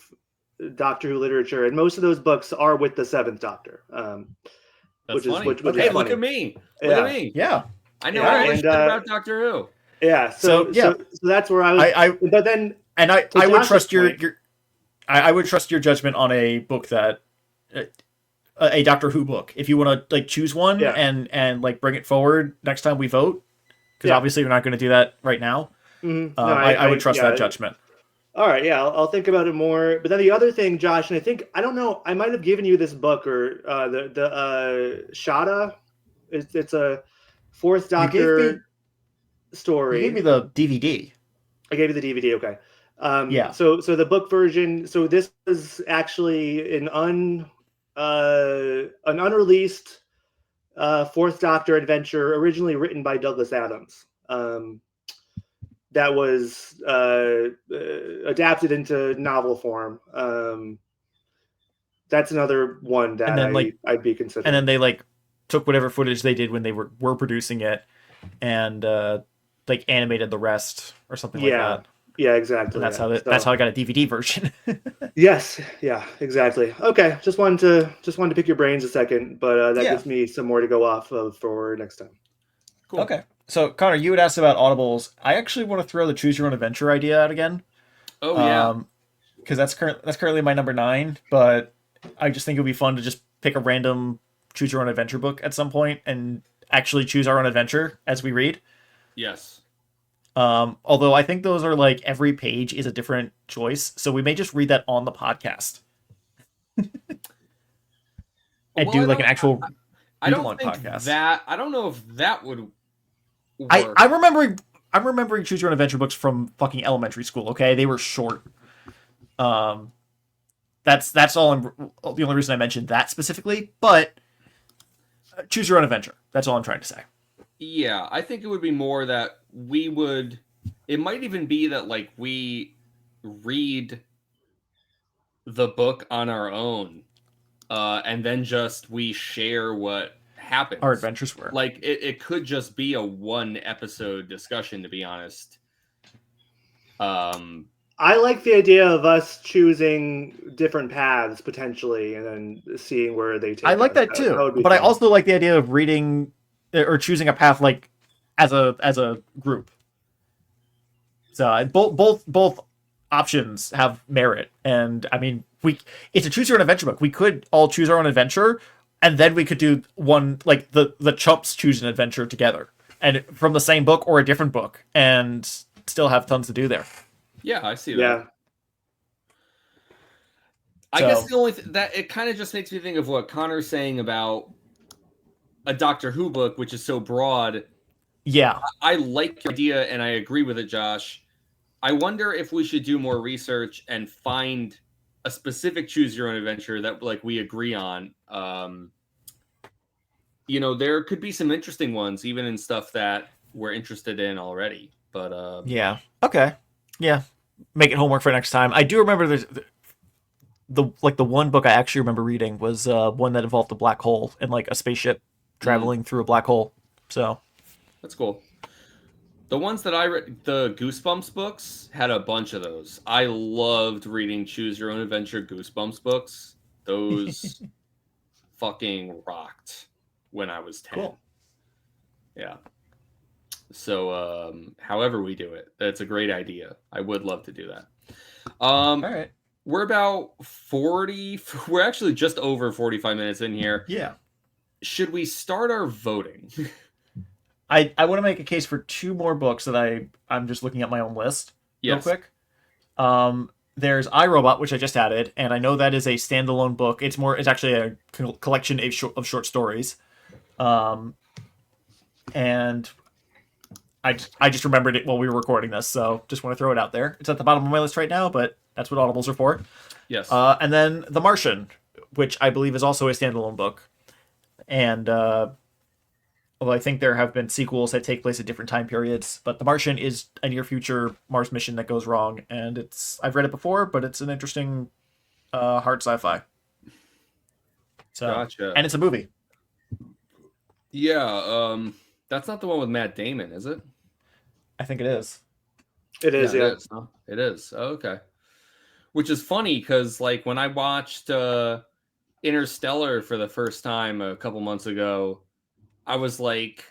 Doctor Who literature, and most of those books are with the Seventh Doctor. That's funny. Which okay, is look funny. at me. Yeah. Look at me. Yeah. I know all this shit about Doctor Who. Yeah. So that's where I was. But then, and I would trust your I would trust your judgment on a book that a Doctor Who book. If you want to like choose one and like bring it forward next time we vote, because obviously we're not going to do that right now. Mm-hmm. I would trust that judgment. All right, yeah, I'll think about it more. But then the other thing, Josh, and I don't know, I might have given you this book or the Shada. It's a fourth Doctor story. You gave me the DVD. I gave you the DVD. Okay. Yeah. So the book version. So this was actually an unreleased fourth Doctor adventure, originally written by Douglas Adams. That was adapted into novel form. That's another one that I'd be considering. And then they like took whatever footage they did when they were producing it, and like animated the rest or something like that. Yeah, exactly. And that's how I got a DVD version. Yes, yeah, exactly. Okay, just wanted to pick your brains a second, but that gives me some more to go off of for next time. Cool. Okay. So, Connor, you had asked about audibles. I actually want to throw the Choose Your Own Adventure idea out again. Oh, yeah. Because that's currently my number 9, but I just think it would be fun to just pick a random Choose Your Own Adventure book at some point and actually choose our own adventure as we read. Yes. Although I think those are like every page is a different choice, so we may just read that on the podcast. And do like an actual I don't think podcast. I don't know if that would work. I'm remembering Choose Your Own Adventure books from fucking elementary school. Okay, they were short. That's all. The only reason I mentioned that specifically, but Choose Your Own Adventure. That's all I'm trying to say. Yeah, I think it would be more that we would. It might even be that like we read the book on our own, and then just we share what happens. Our adventures were like it could just be a 1 episode discussion, to be honest. I like the idea of us choosing different paths potentially, and then seeing where they take. I like that too, but fun. I also like the idea of reading or choosing a path like as a group. So both options have merit, and I mean it's a choose your own adventure book. We could all choose our own adventure, and then we could do one like the Chumps choose an adventure together, and from the same book or a different book, and still have tons to do there. Yeah, I see that. Yeah. I guess the only that it kind of just makes me think of what Connor's saying about a Doctor Who book, which is so broad. Yeah. I like your idea, and I agree with it, Josh. I wonder if we should do more research and find a specific choose your own adventure that like we agree on, you know, there could be some interesting ones, even in stuff that we're interested in already. But Yeah. Okay. Yeah. Make it homework for next time. I do remember the one book I actually remember reading was one that involved a black hole and like a spaceship traveling through a black hole. So that's cool. The ones that I read, the Goosebumps books, had a bunch of those. I loved reading Choose Your Own Adventure Goosebumps books. Those fucking rocked when I was 10. Cool. Yeah. So, however we do it, that's a great idea. I would love to do that. All right. We're about 40. We're actually just over 45 minutes in here. Yeah. Should we start our voting? I want to make a case for 2 more books that I'm just looking at my own list real quick. There's iRobot, which I just added, and I know that is a standalone book. It's actually a collection of short stories. And I just remembered it while we were recording this, so just want to throw it out there. It's at the bottom of my list right now, but that's what Audibles are for. Yes. And then The Martian, which I believe is also a standalone book. And although I think there have been sequels that take place at different time periods, but The Martian is a near future Mars mission that goes wrong, and I've read it before, but it's an interesting hard sci-fi. So, gotcha. And it's a movie. Yeah, that's not the one with Matt Damon, is it? I think it is. It is, yeah. It is, huh? It is. Oh, okay. Which is funny because, like, when I watched Interstellar for the first time a couple months ago, I was like,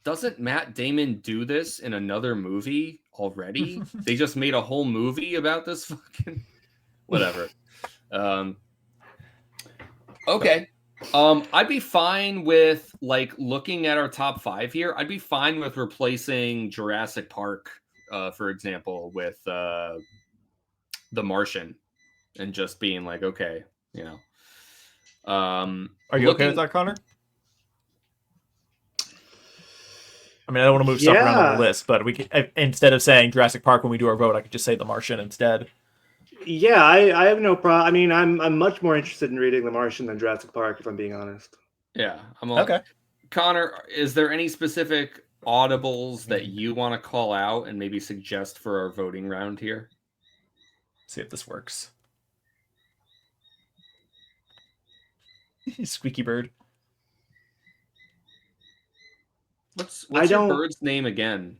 doesn't Matt Damon do this in another movie already? They just made a whole movie about this fucking... Whatever. Okay. I'd be fine with, like, looking at our top 5 here. I'd be fine with replacing Jurassic Park, for example, with The Martian, and just being like, okay, you know. Are you okay with that, Connor? I mean, I don't want to move stuff around on the list, but we can, instead of saying Jurassic Park when we do our vote, I could just say The Martian instead. Yeah, I have no problem. I mean, I'm much more interested in reading The Martian than Jurassic Park, if I'm being honest. Yeah, okay. Connor, is there any specific audibles that you want to call out and maybe suggest for our voting round here? See if this works. Squeaky bird. What's your bird's name again?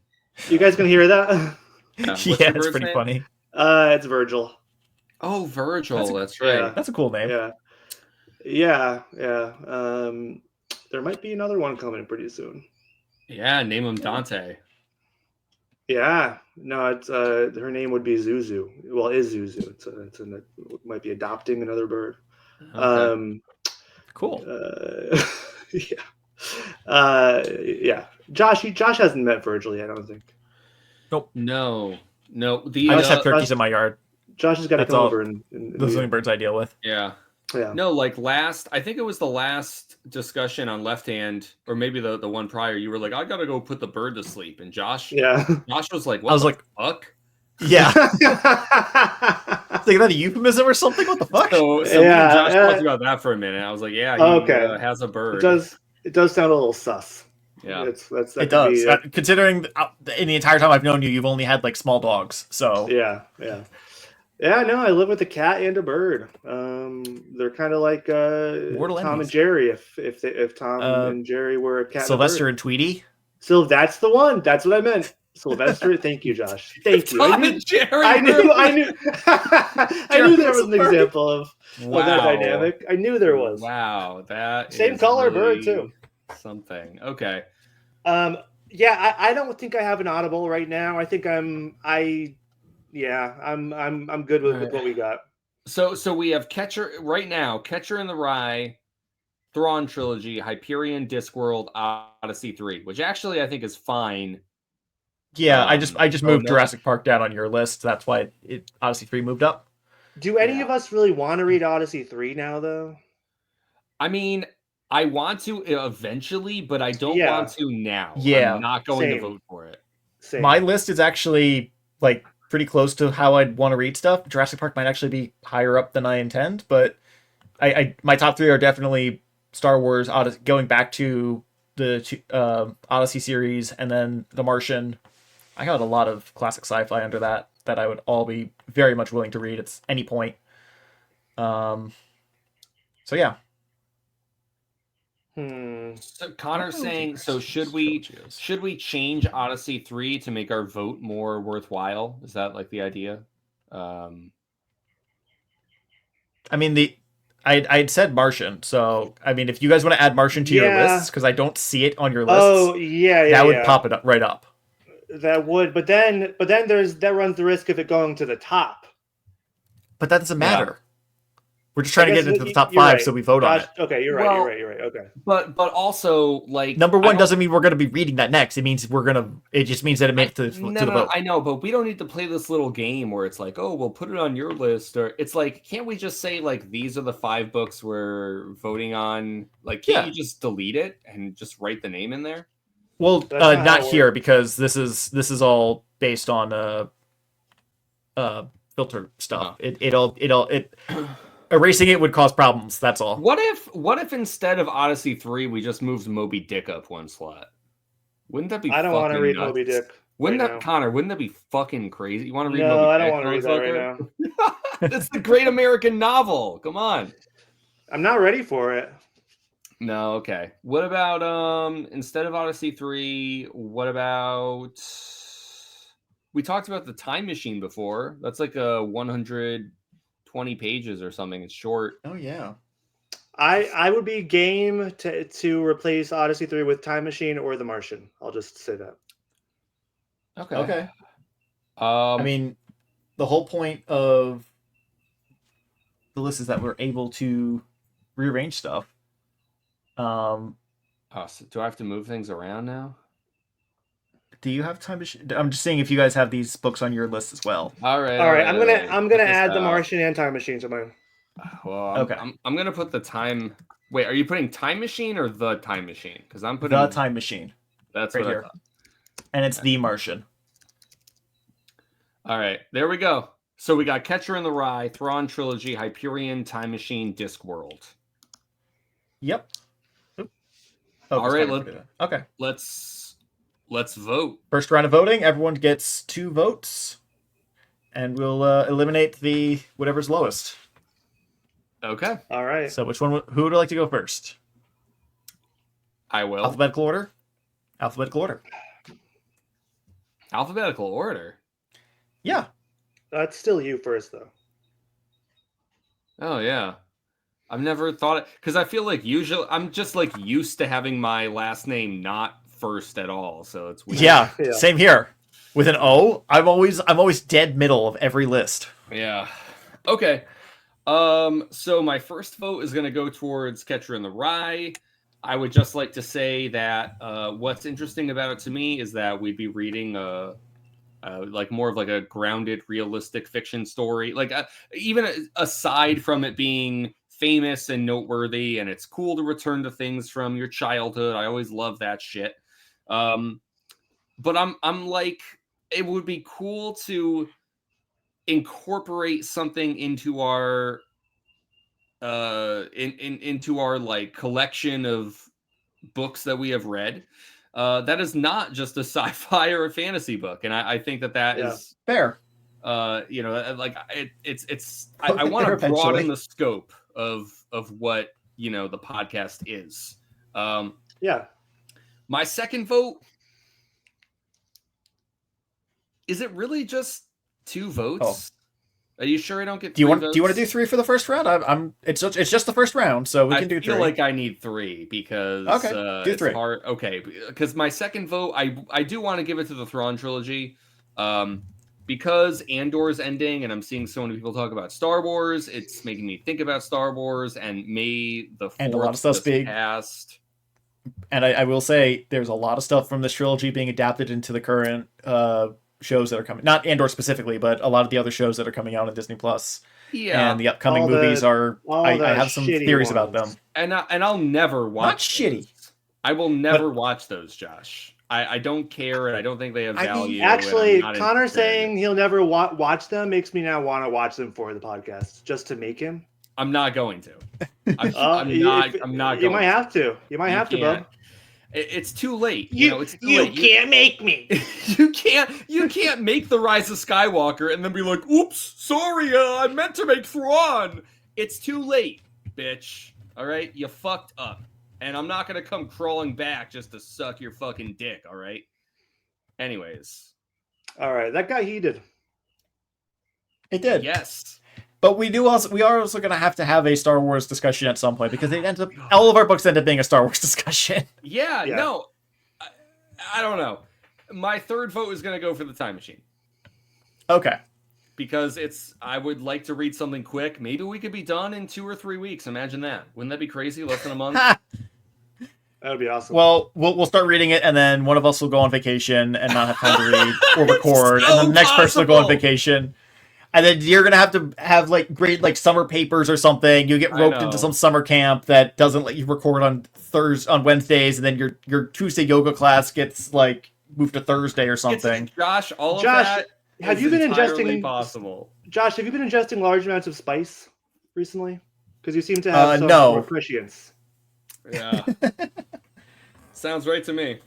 You guys can hear that? Yeah, it's pretty funny. It's Virgil. Oh, Virgil. That's right. Yeah. That's a cool name. Yeah. There might be another one coming pretty soon. Yeah, name him Dante. Yeah. No, it's her name would be Zuzu. Well, is Zuzu. It might be adopting another bird. Okay. Cool. Yeah. Yeah. Josh hasn't met Virgil yet, I don't think. Nope. No. I just have turkeys in my yard. Josh has got to come over and those are the only birds I deal with. Yeah. No, like I think it was the last discussion on Left Hand, or maybe the one prior, you were like, I gotta go put the bird to sleep. And Josh was like, what the fuck? Yeah. Is that a euphemism or something? What the fuck? So Josh talked about that for a minute. I was like, yeah, he has a bird. It does sound a little sus. Yeah, it does. Considering in the entire time I've known you, you've only had like small dogs. So yeah. No, I live with a cat and a bird. They're kind of like Tom and Jerry. If Tom and Jerry were a cat, Sylvester and Tweety. So that's the one. That's what I meant. Sylvester. Thank you, Josh. Thank you. Tom and Jerry. I knew. I knew there was an example of that dynamic. I knew there was. Wow, that same color bird too. Something. Okay. Yeah, I don't think I have an audible right now. I think I'm good with what we got. So we have Catcher right now, Catcher in the Rye, Thrawn Trilogy, Hyperion, Discworld, Odyssey 3, which actually I think is fine. Yeah, I just moved Jurassic Park down on your list. That's why Odyssey 3 moved up. Do any of us really want to read Odyssey 3 now, though? I mean, I want to eventually, but I don't want to now. Yeah. I'm not going to vote for it. Same. My list is actually like pretty close to how I'd want to read stuff. Jurassic Park might actually be higher up than I intend, but my top 3 are definitely Star Wars, Odyssey, going back to the Odyssey series, and then The Martian. I got a lot of classic sci-fi under that I would all be very much willing to read at any point. So yeah. So Connor's saying, so should we change Odyssey 3 to make our vote more worthwhile? Is that like the idea? I mean, I'd said Martian, so I mean, if you guys want to add Martian to your lists, because I don't see it on your lists. Oh yeah, that would pop it up right up. That would, but then that runs the risk of it going to the top. But that doesn't matter. We're just trying to get into the top 5, so we vote on it. Okay, you're right. Okay. But also, like, number 1 doesn't mean we're going to be reading that next. It means it just means that it made it to the vote. I know, but we don't need to play this little game where it's like, oh, we'll put it on your list, or it's like, can't we just say like these are the 5 books we're voting on? Like, can't you just delete it and just write the name in there? Well, not here, because this is all based on filter stuff. It erasing it would cause problems. That's all. What if instead of Odyssey 3 we just moved Moby Dick up 1 slot? Wouldn't that be? I don't want to read nuts? Moby Dick. Connor? Wouldn't that be fucking crazy? You want to read? No, Moby I don't Dick, want to read that right now. That's the great American novel. Come on. I'm not ready for it. No, okay. What about instead of Odyssey 3, what about, we talked about the Time Machine before. That's like a 120 pages or something. It's short. Oh yeah. I would be game to replace Odyssey 3 with Time Machine or The Martian. I'll just say that. Okay. I mean, the whole point of the list is that we're able to rearrange stuff. So do I have to move things around now? Do you have Time Machine? I'm just saying if you guys have these books on your list as well. All right. I'm gonna add The Martian and Time Machine to mine. Well, I'm gonna put the time. Wait, are you putting Time Machine or the Time Machine? Because I'm putting the Time Machine. That's right what here, and it's The Martian. All right, there we go. So we got Catcher in the Rye, Thrawn Trilogy, Hyperion, Time Machine, Discworld. Yep. All right, let's vote. First round of voting. Everyone gets 2 votes, and we'll eliminate the whatever's lowest. Okay. All right. So who would like to go first? I will. Alphabetical order. Alphabetical order. Alphabetical order. Yeah. That's still you first, though. Oh yeah. I've never thought it, because I feel like usually I'm just like used to having my last name not first at all, so it's weird. Yeah. Same here. With an O, I'm always dead middle of every list. Yeah. Okay. So my first vote is going to go towards Catcher in the Rye. I would just like to say that what's interesting about it to me is that we'd be reading like more of like a grounded, realistic fiction story. Like even aside from it being famous and noteworthy, and it's cool to return to things from your childhood. I always love that shit. But I'm like, it would be cool to incorporate something into our into our like collection of books that we have read. That is not just a sci-fi or a fantasy book, and I think that is fair. You know, like I want to broaden the scope of what, you know, the podcast is. Yeah. My second vote, is it really just 2 votes? Are you sure I don't get 3 votes? Do you want to do 3 for the first round? It's just the first round, so we can do 3. I feel like I need 3 because do 3. It's hard. Okay, because my second vote, I do want to give it to the Thrawn trilogy. Because Andor's ending, and I'm seeing so many people talk about Star Wars, it's making me think about Star Wars, and May the 4th and a lot of stuff's being passed. And I will say, there's a lot of stuff from this trilogy being adapted into the current shows that are coming. Not Andor specifically, but a lot of the other shows that are coming out on Disney Plus. Yeah, and the upcoming movies are. I have some theories about them. And I'll never watch. Not shitty. I will never watch those, Josh. I don't care, and I don't think they have I mean, value. and I'm Actually, not Connor interested. saying he'll never watch them makes me now want to watch them for the podcast, just to make him. I'm not going to. I'm If- not You going might have to. You might have to, can't. bub. It's too late. It's too late. can't make me. You can't make the Rise of Skywalker and then be like, "Oops, sorry, I meant to make Thrawn." It's too late, bitch. All right, you fucked up, and I'm not gonna come crawling back just to suck your fucking dick. All right. Anyways, All right, that got heated. It did. yes, But we are also going to have a Star Wars discussion at some point because all of our books end up being a Star Wars discussion. yeah. Yeah. No, I don't know. My third vote is gonna go for the Time Machine. Okay. Because I would like to read something quick. Maybe we could be done in 2 or 3 weeks. Imagine that. Wouldn't that be crazy? Less than a month. That would be awesome. Well, we'll start reading it, and then one of us will go on vacation and not have time to read or record, so and then the next person will go on possible. vacation. And then you're gonna have like grade like summer papers or something. You get I roped know. into some summer camp that doesn't let you record on Wednesdays, and then your Tuesday yoga class gets like moved to Thursday or something. Josh, all of Josh, that have is you been entirely ingesting- possible. Josh, have you been ingesting large amounts of spice recently? Because you seem to have some no. prescience. Yeah. Sounds right to me.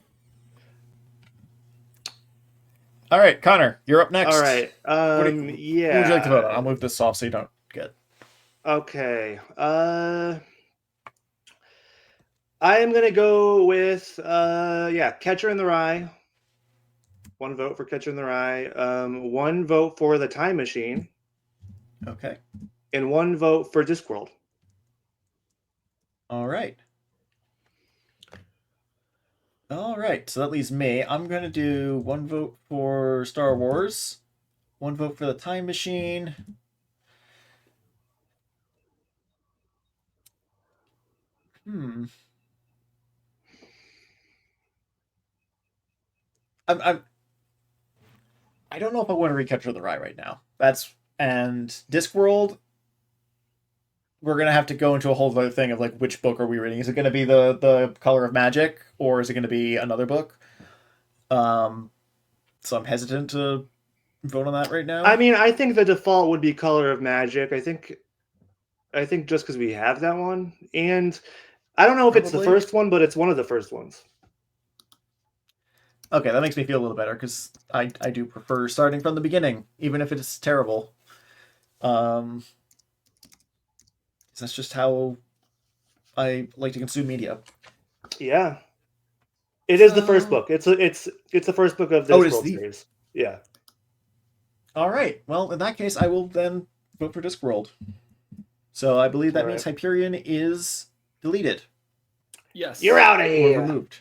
All right, Connor, you're up next. All right. yeah. Yeah. Who would you like to vote on? I'll move this off so you don't get. Okay. I am gonna go with Catcher in the Rye. 1 vote for Catcher in the Rye. 1 vote for the Time Machine, Okay. and 1 vote for Discworld. All right. All right. So that leaves me. I'm going to do 1 vote for Star Wars, 1 vote for the Time Machine. I don't know if I want to read Catcher in the Rye right now. And Discworld. We're gonna have to go into a whole other thing of like which book are we reading? Is it gonna be the Color of Magic, or is it gonna be another book? So I'm hesitant to vote on that right now. I mean, I think the default would be Color of Magic. I think just because we have that one, and I don't know if it's the Probably. first one, but it's one of the first ones. Okay, that makes me feel a little better because I do prefer starting from the beginning, even if it's terrible. That's just how I like to consume media. Yeah, it is the first book. It's the first book of this Oh, it's World the- series. Yeah. All right. Well, in that case, I will then vote for Discworld. So I believe that All means right. Hyperion is deleted Yes. You're out of or here. removed.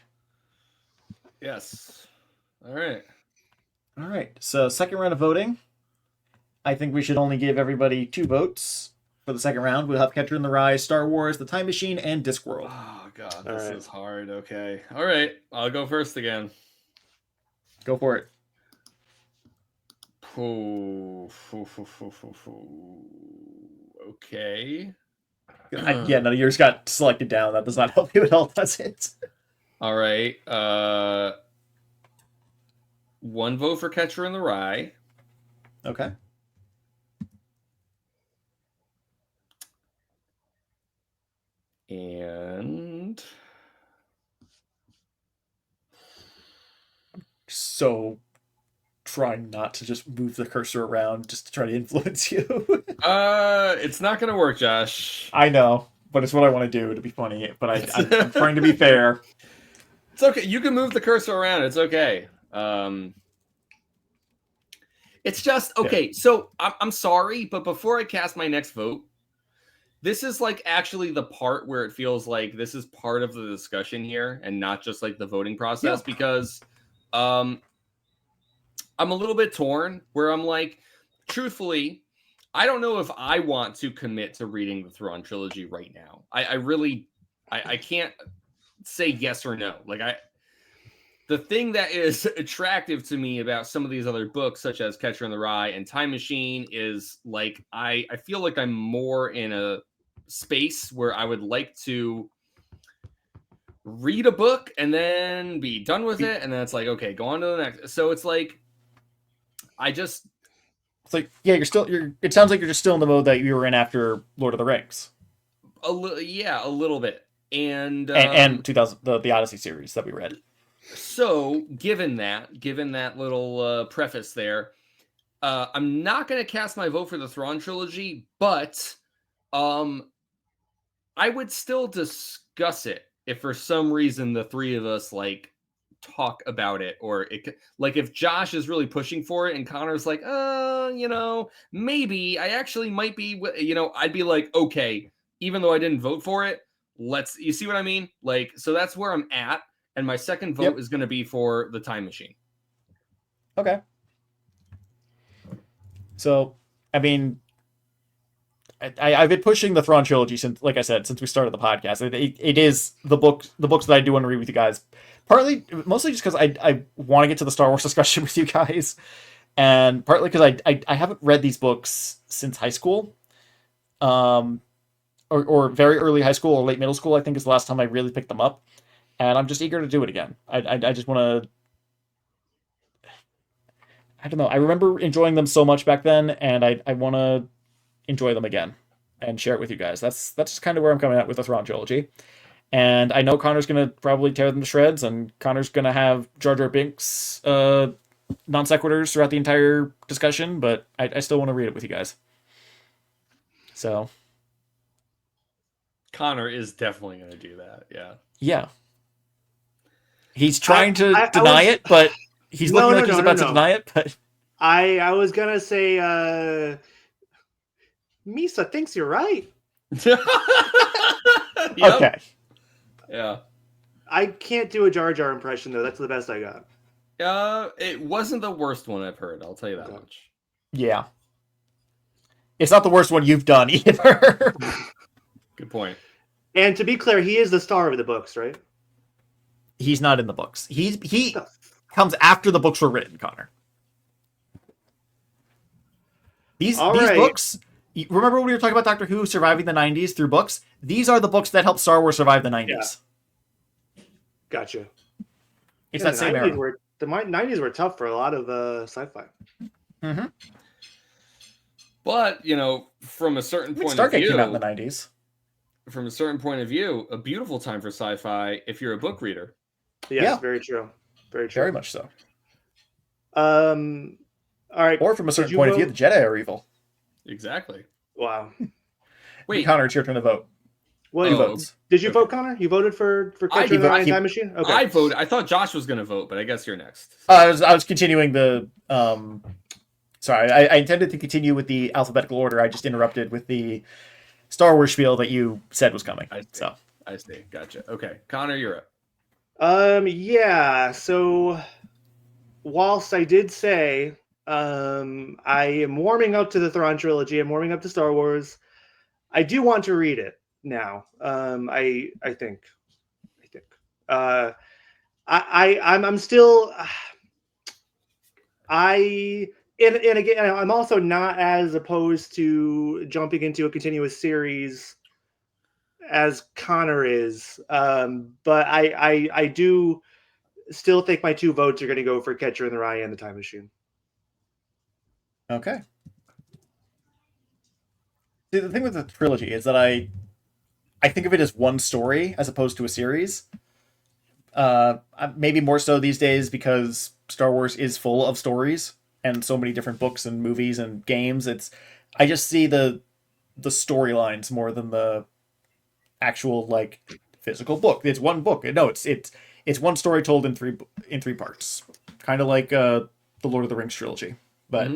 Yes. All right. All right. So second round of voting. I think we should only give everybody 2 votes for the second round. We'll have Catcher in the Rye, Star Wars, The Time Machine, and Discworld. Oh god, All this right. is hard. Okay. All right. I'll go first again. Go for it. Okay. Yeah, no, yours got selected down. That does not help you at all, does it? All right. 1 vote for Catcher in the Rye. Okay. And So trying not to just move the cursor around just to try to influence you. it's not gonna work, Josh. I know, but it's what I want to do to be funny. But I'm trying to be fair. It's okay. You can move the cursor around. It's okay. It's just okay. So I'm sorry, but before I cast my next vote, this is like actually the part where it feels like this is part of the discussion here and not just like the voting process because I'm a little bit torn where I'm like, truthfully, I don't know if I want to commit to reading the Thrawn trilogy right now. I really can't say yes or no. Like the thing that is attractive to me about some of these other books, such as Catcher in the Rye and Time Machine, is like I feel like I'm more in a space where I would like to read a book and then be done with it, and then it's like, okay, go on to the next. So it's like, It's like, yeah, it sounds like you're just still in the mode that you were in after Lord of the Rings. a little bit. And 2000 the Odyssey series that we read. So given that little preface there, I'm not going to cast my vote for the Thrawn trilogy, but I would still discuss it if for some reason the three of us like talk about it, or it like if Josh is really pushing for it and Connor's like, maybe I actually might be, I'd be like, okay, even though I didn't vote for it, you see what I mean? Like, so that's where I'm at. And my second vote is going to be for the Time Machine. Okay. So, I mean, I've been pushing the Thrawn trilogy since, like I said, since we started the podcast. It is the books that I do want to read with you guys. Mostly just because I want to get to the Star Wars discussion with you guys, and partly because I haven't read these books since high school, or very early high school or late middle school. I think is the last time I really picked them up, and I'm just eager to do it again. I just want to. I don't know. I remember enjoying them so much back then, and I want to enjoy them again and share it with you guys. That's just kind of where I'm coming at with the Thrawn trilogy. And I know Connor's going to probably tear them to shreds, and Connor's going to have Jar Jar Binks non sequiturs throughout the entire discussion, but I still want to read it with you guys. So. Connor is definitely going to do that, yeah. Yeah. He's trying to deny it, but he's looking like he's about to deny it, but... I was going to say, Misa thinks you're right. Okay. Yeah. I can't do a Jar Jar impression, though. That's the best I got. It wasn't the worst one I've heard. I'll tell you that much. Yeah. It's not the worst one you've done either. Good point. And to be clear, he is the star of the books, right? He's not in the books. He comes after the books were written, Connor. These books... Remember when we were talking about Doctor Who surviving the 90s through books? These are the books that helped Star Wars survive the 90s. Yeah. Gotcha. It's that same era. The 90s were tough for a lot of sci-fi. Mm-hmm. But, from a certain point Stargate of view... came out in the 90s. From a certain point of view, a beautiful time for sci-fi if you're a book reader. Yes, yeah. Very true. Very true. Very much so. All right. Or from a certain point of view, the Jedi are evil. Exactly. Wow. Wait, Connor, it's your turn to vote. Well, votes. Did you vote, Connor? You voted for Catcher in the Rye Time Machine? Okay. I voted. I thought Josh was going to vote, but I guess you're next. I was continuing the. Sorry, I intended to continue with the alphabetical order. I just interrupted with the Star Wars spiel that you said was coming. I see. Gotcha. Okay, Connor, you're up. Yeah. So, whilst I did say I am warming up to the Thrawn trilogy, I'm warming up to Star Wars, I do want to read it now. I think. I'm still. And again, I'm also not as opposed to jumping into a continuous series as Connor is, but I do still think my two votes are going to go for Catcher in the Rye and the Time Machine. Okay. See, the thing with the trilogy is that I think of it as one story as opposed to a series. Maybe more so these days because Star Wars is full of stories and so many different books and movies and games. I just see the storylines more than the actual like physical book. It's one book. No, it's one story told in three parts, kind of like the Lord of the Rings trilogy. But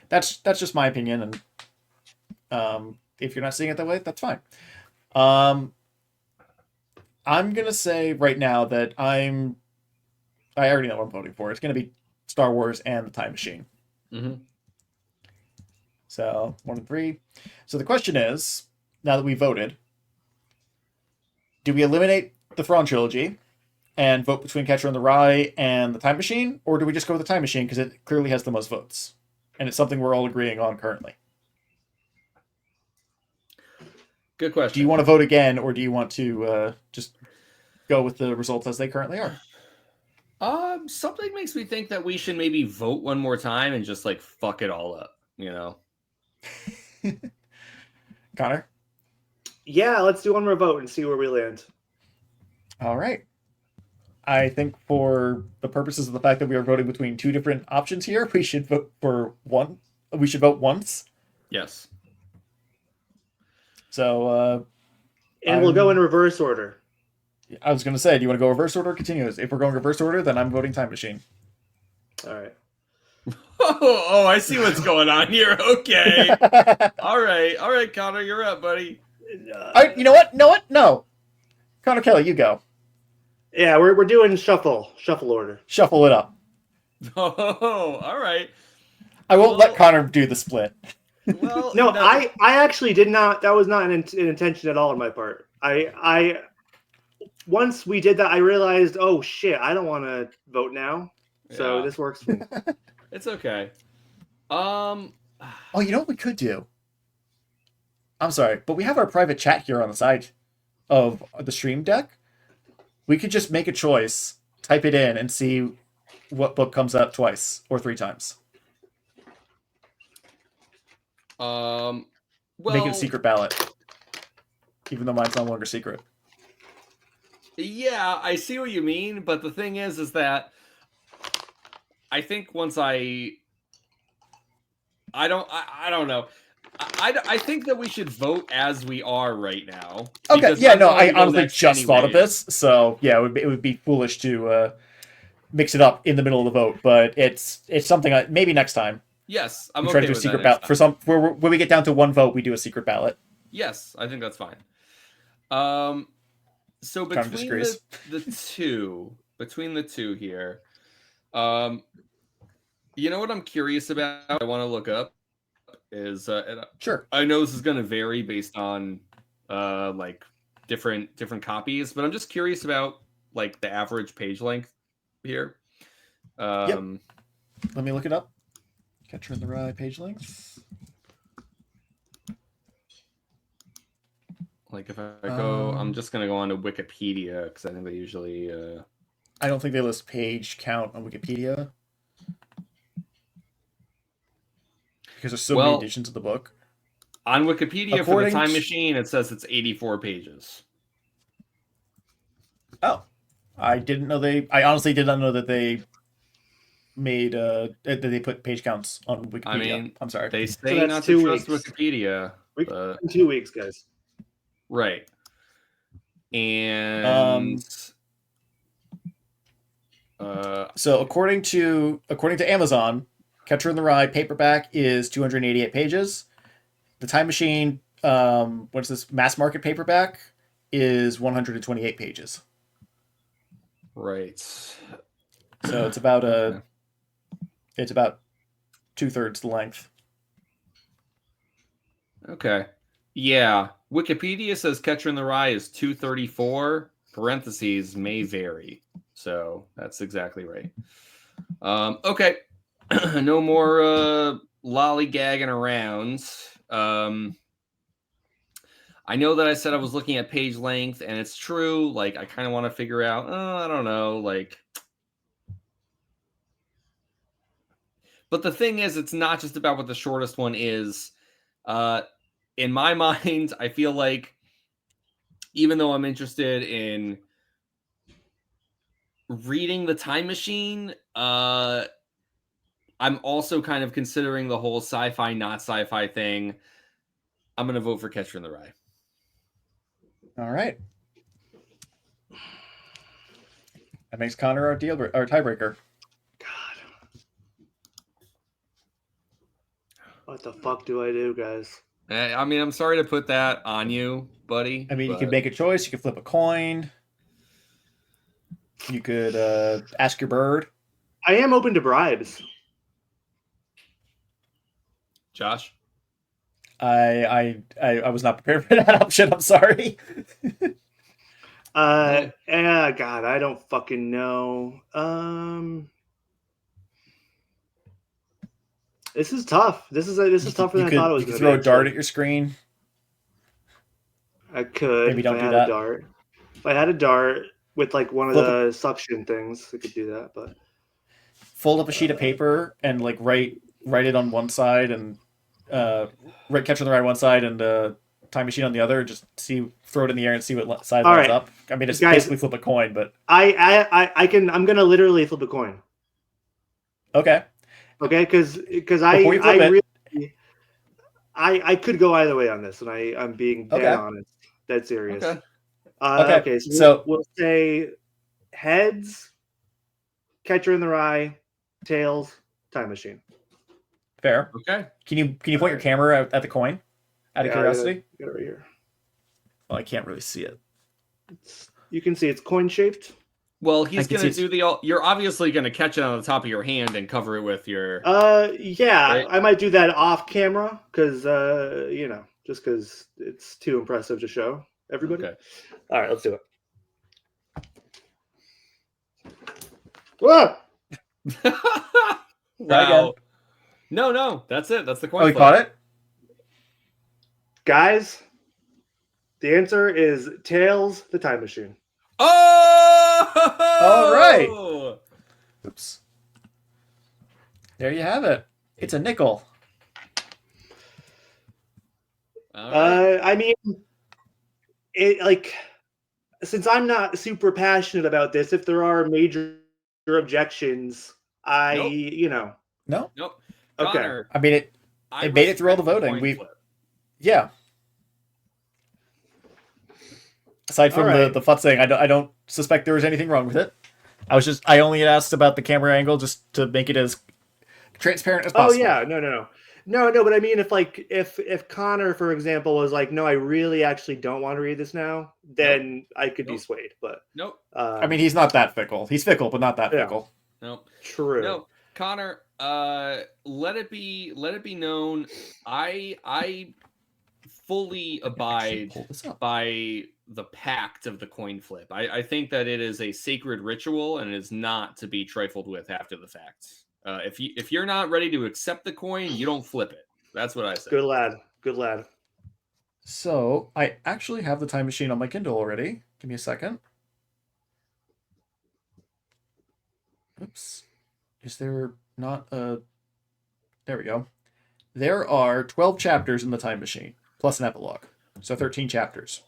that's just my opinion, and if you're not seeing it that way, that's fine. I'm gonna say right now that I already know what I'm voting for. It's gonna be Star Wars and the Time Machine. Mm-hmm. So 1 and 3. So the question is, now that we voted, do we eliminate the Thrawn trilogy and vote between Catcher in the Rye and the Time Machine, or do we just go with the Time Machine because it clearly has the most votes and it's something we're all agreeing on currently? Good question. Do you want to vote again, or do you want to just go with the results as they currently are. Something makes me think that we should maybe vote one more time and just like fuck it all up, you know? Connor? Yeah, let's do one more vote and see where we land. All right. I think for the purposes of the fact that we are voting between two different options here, we should vote for one. We should vote once. Yes. So, And we'll go in reverse order. I was going to say, do you want to go reverse order or continuous? If we're going reverse order, then I'm voting time machine. All right. Oh, I see what's going on here. Okay. All right, Connor, you're up, buddy. You know what? No. Connor Kelly, you go. Yeah, we're doing shuffle order. Shuffle it up. Oh, all right. I won't let Connor do the split. Well, No, I actually did not. That was not an intention at all on my part. I once we did that, I realized, oh shit, I don't want to vote now. So Yeah. this works for me. It's okay. Oh, you know what we could do? I'm sorry, but we have our private chat here on the side of the stream deck. We could just make a choice, type it in, and see what book comes up twice or three times. Well, Make it a secret ballot, even though mine's no longer secret. Yeah, I see what you mean, but the thing is that I think once I don't know. I think that we should vote as we are right now. Okay, yeah, no, I honestly next just thought of anyways. this, so yeah, it would be foolish to mix it up in the middle of the vote, but it's something maybe next time. Yes, I'm We okay try to do a with secret that ballot when we get down to one vote, we do a secret ballot. Yes, I think that's fine. So Kind of between the two here, you know what I'm curious about? I want to look up is Sure. I know this is going to vary based on like different copies, but I'm just curious about like the average page length here. Let me look it up. Catcher in the Rye page length. Like if I go, I'm just going to go on to Wikipedia because I think they usually. I don't think they list page count on Wikipedia because there's so many editions of the book. On Wikipedia for the Time Machine, it says it's 84 pages. Oh, I didn't know I honestly did not know that they made that they put page counts on Wikipedia. I mean, I'm sorry. They say not to trust Wikipedia. In 2 weeks, guys. Right. And so according to Amazon, Catcher in the Rye paperback is 288 pages. The Time Machine, what's this, mass market paperback is 128 pages. Right. So it's about it's about 2/3 the length. Okay. Yeah. Wikipedia says Catcher in the Rye is 234. Parentheses may vary. So that's exactly right. Okay. No more lollygagging around. I know that I said I was looking at page length, and it's true. Like, I kind of want to figure out, I don't know, like. But the thing is, it's not just about what the shortest one is. In my mind, I feel like even though I'm interested in reading The Time Machine, I'm also kind of considering the whole sci-fi, not sci-fi thing. I'm going to vote for Catcher in the Rye. All right. That makes Connor our tiebreaker. God. What the fuck do I do, guys? I mean, I'm sorry to put that on you, buddy. I mean, you could make a choice. You could flip a coin. You could ask your bird. I am open to bribes. Josh? I was not prepared for that option. I'm sorry. Yeah, God, I don't fucking know. This is tough. This is tougher than I thought it was going to be. You could throw a dart at your screen. I could. Maybe don't if do I had that. a dart. If I had a dart, with like one of Flip the suction things. It could do that, but Fold up a sheet of paper and like write it on one side and write catch on the right one side and time machine on the other. Just throw it in the air and see what side All lands right. up. I mean, it's Guys, basically flip a coin, but I'm gonna literally flip a coin. okay. Okay, because Before you flip it, I could go either way on this, and I'm being dead Okay. honest, dead serious. Okay. Okay, So so- we'll say heads, catcher in the rye, tails, time machine. fair. Okay. Can you point your camera at the coin? Out of Yeah, curiosity. I got it right here. Well, I can't really see it. You can see it's coin shaped. Well, I he's can gonna see do you're obviously gonna catch it on the top of your hand and cover it with your. Yeah, Right. I might do that off camera because just because it's too impressive to show everybody. Okay. All right, let's do it. Whoa! Wow. No, that's it. That's the coin Oh, you flip. caught it? Guys, the answer is tails, the time machine. Oh! All right. Oops. There you have it. It's a nickel. All right. I mean, since I'm not super passionate about this, if there are major objections, Nope. No? Nope. Okay. Connor, I mean, it made it through all the respect voting. coin flip. yeah. Aside from All right. the futzing, I don't suspect there was anything wrong with it. I only asked about the camera angle just to make it as transparent as Oh possible. yeah, no. But I mean, if Connor, for example, was like, no, I really actually don't want to read this now, then I could be Nope. swayed. But Nope. I mean, he's not that fickle. He's fickle, but not that Yeah. fickle. Nope. true. No, Connor. Let it be known. I fully abide Pull this up. by the pact of the coin flip. I think that it is a sacred ritual and it is not to be trifled with after the fact. If you're not ready to accept the coin, you don't flip it. That's what I say. Good lad. Good lad. So I actually have the time machine on my Kindle already. Give me a second. Oops. Is there not a... There we go. There are 12 chapters in the time machine, plus an epilogue. So 13 chapters.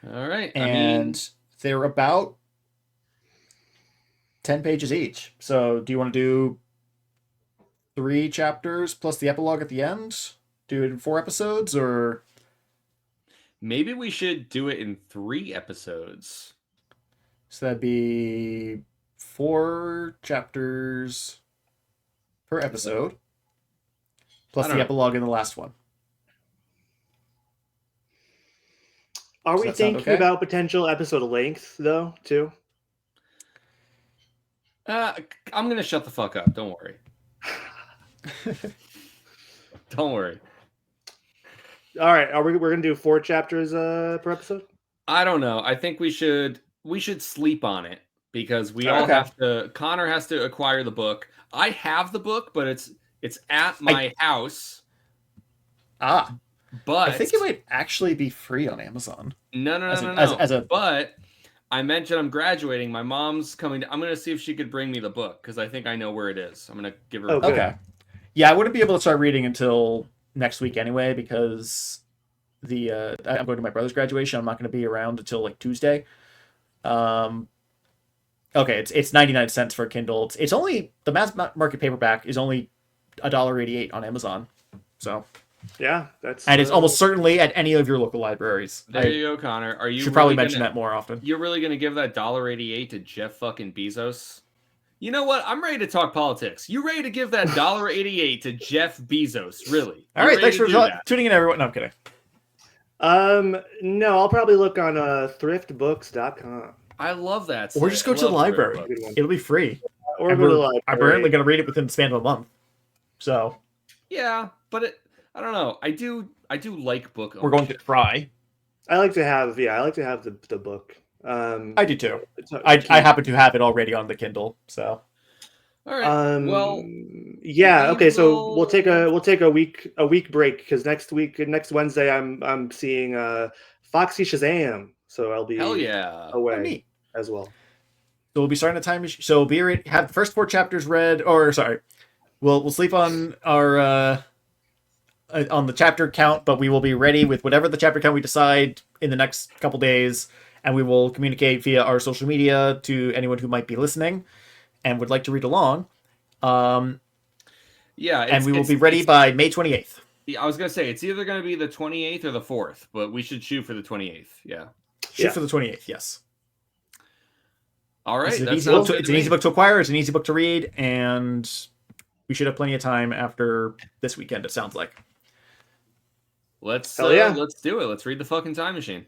All right. And they're about 10 pages each. So do you want to do 3 chapters plus the epilogue at the end? Do it in 4 episodes, or... maybe we should do it in 3 episodes. So that'd be 4 chapters per episode, plus the epilogue in the last one. Are Does we that sound thinking okay? about potential episode length though, too? I'm gonna shut the fuck up. Don't worry. Don't worry. All right, we're gonna do 4 chapters per episode? I don't know. I think we should sleep on it because we all Okay. have to. Connor has to acquire the book. I have the book, but it's at my house. Ah, But I think it might actually be free on Amazon. no. As a But I mentioned I'm graduating. My mom's coming. I'm gonna see if she could bring me the book because I think I know where it is. I'm gonna give her. Oh, a book. okay. Yeah, I wouldn't be able to start reading until next week anyway because I'm going to my brother's graduation. I'm not going to be around until like Tuesday. Okay, it's 99 cents for a Kindle. It's only the mass market paperback is only $1.88 on Amazon. So Yeah, that's and it's almost certainly at any of your local libraries. There you go, Connor. Are you should probably really mention gonna, that more often. You're really gonna give that $1.88 to Jeff fucking Bezos? You know what? I'm ready to talk politics. You ready to give that $1.88 to Jeff Bezos? Really? All You right, ready thanks to for do that? tuning in, everyone. No, I'm kidding. No, I'll probably look on thriftbooks.com. I love that. Or just go site. to I the love library. Thrift Good Book. one. It'll be free. Or And go to the we're library. apparently going to read it within the span of a month. So Yeah, but I don't know. I do like book. we're going to ownership. try. I like to have the book. I do too. it's- I happen to have it already on the Kindle. So All right. well, yeah. we Okay, so we'll take will- a week break because next Wednesday I'm seeing Foxy Shazam, so I'll be hell yeah. away. neat. as well. So we'll be starting a time machine. So we'll have the first 4 chapters read, or sorry, we'll sleep on our on the chapter count, but we will be ready with whatever the chapter count we decide in the next couple days, and we will communicate via our social media to anyone who might be listening and would like to read along. Yeah, and we will be ready by May 28th. I was gonna say it's either gonna be the 28th or the 4th, but we should shoot for the 28th. Yeah, shoot for the 28th. Yes. All right, it's an easy book to acquire. It's an easy book to read, and we should have plenty of time after this weekend. It sounds like. Let's do it. Let's read the fucking Time Machine.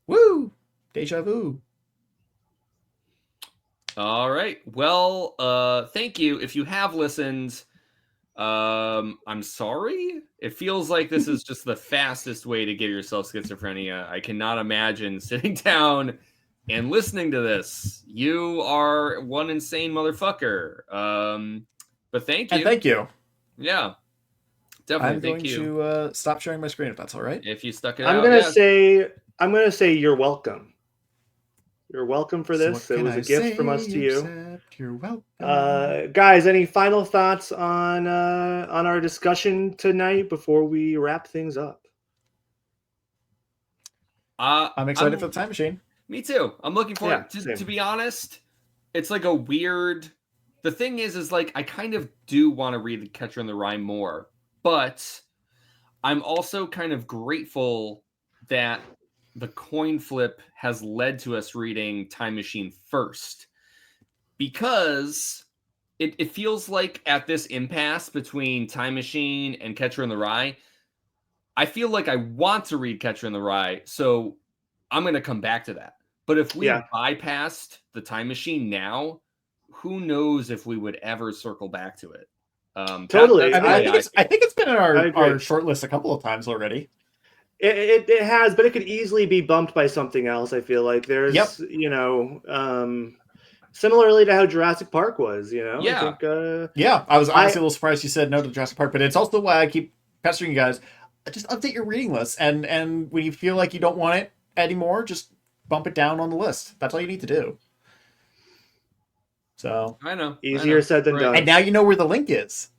Woo! Deja vu. All right. Well, thank you. If you have listened, I'm sorry. It feels like this is just the fastest way to give yourself schizophrenia. I cannot imagine sitting down and listening to this. You are one insane motherfucker. But thank you. And thank you. Yeah. Definitely. I'm going to stop sharing my screen if that's all right. If you stuck it out. I'm gonna say you're welcome. You're welcome for this. It was a gift from us to you. You're welcome. Guys, any final thoughts on our discussion tonight before we wrap things up? I'm excited for the Time Machine. Me too. I'm looking forward. To be honest, it's like a weird. The thing is like I kind of do want to read The Catcher in the Rye more, but I'm also kind of grateful that the coin flip has led to us reading Time Machine first, because it feels like at this impasse between Time Machine and Catcher in the Rye, I feel like I want to read Catcher in the Rye, so I'm going to come back to that. But if we bypassed the Time Machine now, who knows if we would ever circle back to it. Totally. I think it's been in our short list a couple of times already. It has, but it could easily be bumped by something else. I feel like there's, similarly to how Jurassic Park was, Yeah. I think, I was honestly a little surprised you said no to Jurassic Park, but it's also why I keep pestering you guys. Just update your reading list, and when you feel like you don't want it anymore, just bump it down on the list. That's all you need to do. So I know. Easier said than done. And now you know where the link is,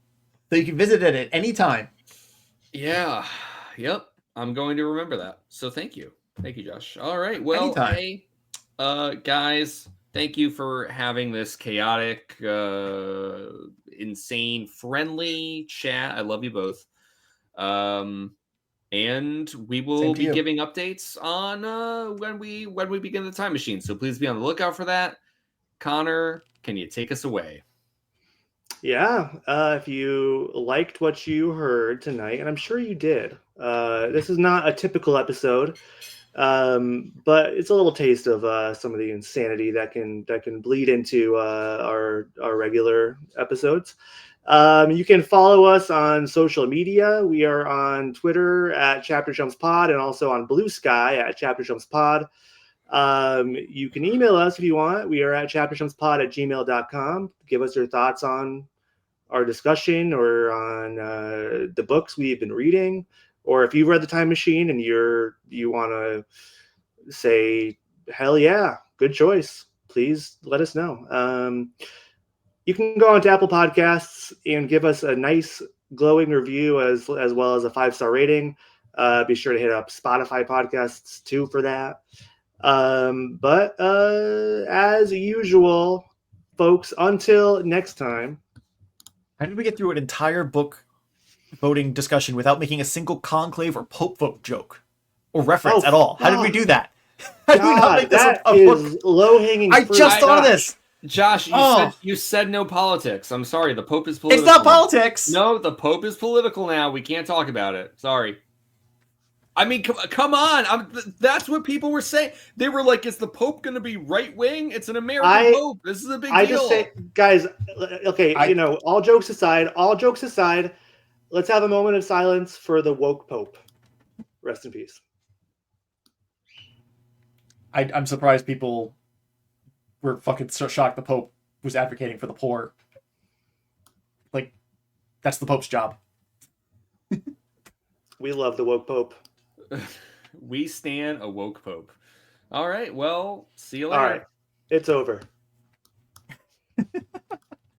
so you can visit it at any time. Yeah. Yep. I'm going to remember that. So thank you, Josh. All right. Well, hey, guys, thank you for having this chaotic, insane, friendly chat. I love you both. And we will be giving updates on when we begin the Time Machine. So please be on the lookout for that. Connor, can you take us away? Yeah, if you liked what you heard tonight, and I'm sure you did, this is not a typical episode, but it's a little taste of some of the insanity that can bleed into our regular episodes. You can follow us on social media. We are on Twitter at Chapter Chumps Pod, and also on Blue Sky at Chapter Chumps Pod. You can email us if you want. We are at chapterchumpspod@gmail.com. Give us your thoughts on our discussion or on the books we've been reading, or if you've read The Time Machine and you want to say, hell yeah, good choice, please let us know. You can go on to Apple Podcasts and give us a nice glowing review as well as a 5-star rating. Be sure to hit up Spotify podcasts too for that. But as usual, folks, until next time. How did we get through an entire book voting discussion without making a single conclave or Pope vote joke or reference at all? How did we do that? How did we not make this a book? Low-hanging fruit. I just thought of this. Josh, you said no politics. I'm sorry. The Pope is political. It's not politics. No, the Pope is political now. We can't talk about it. Sorry. I mean, come on. That's what people were saying. They were like, is the Pope going to be right-wing? It's an American Pope. This is a big deal. I just say, guys, okay, all jokes aside, let's have a moment of silence for the woke Pope. Rest in peace. I'm surprised people were fucking so shocked the Pope was advocating for the poor. Like, that's the Pope's job. We love the woke Pope. We stand a woke Pope. All right. Well, see you later. All right. It's over.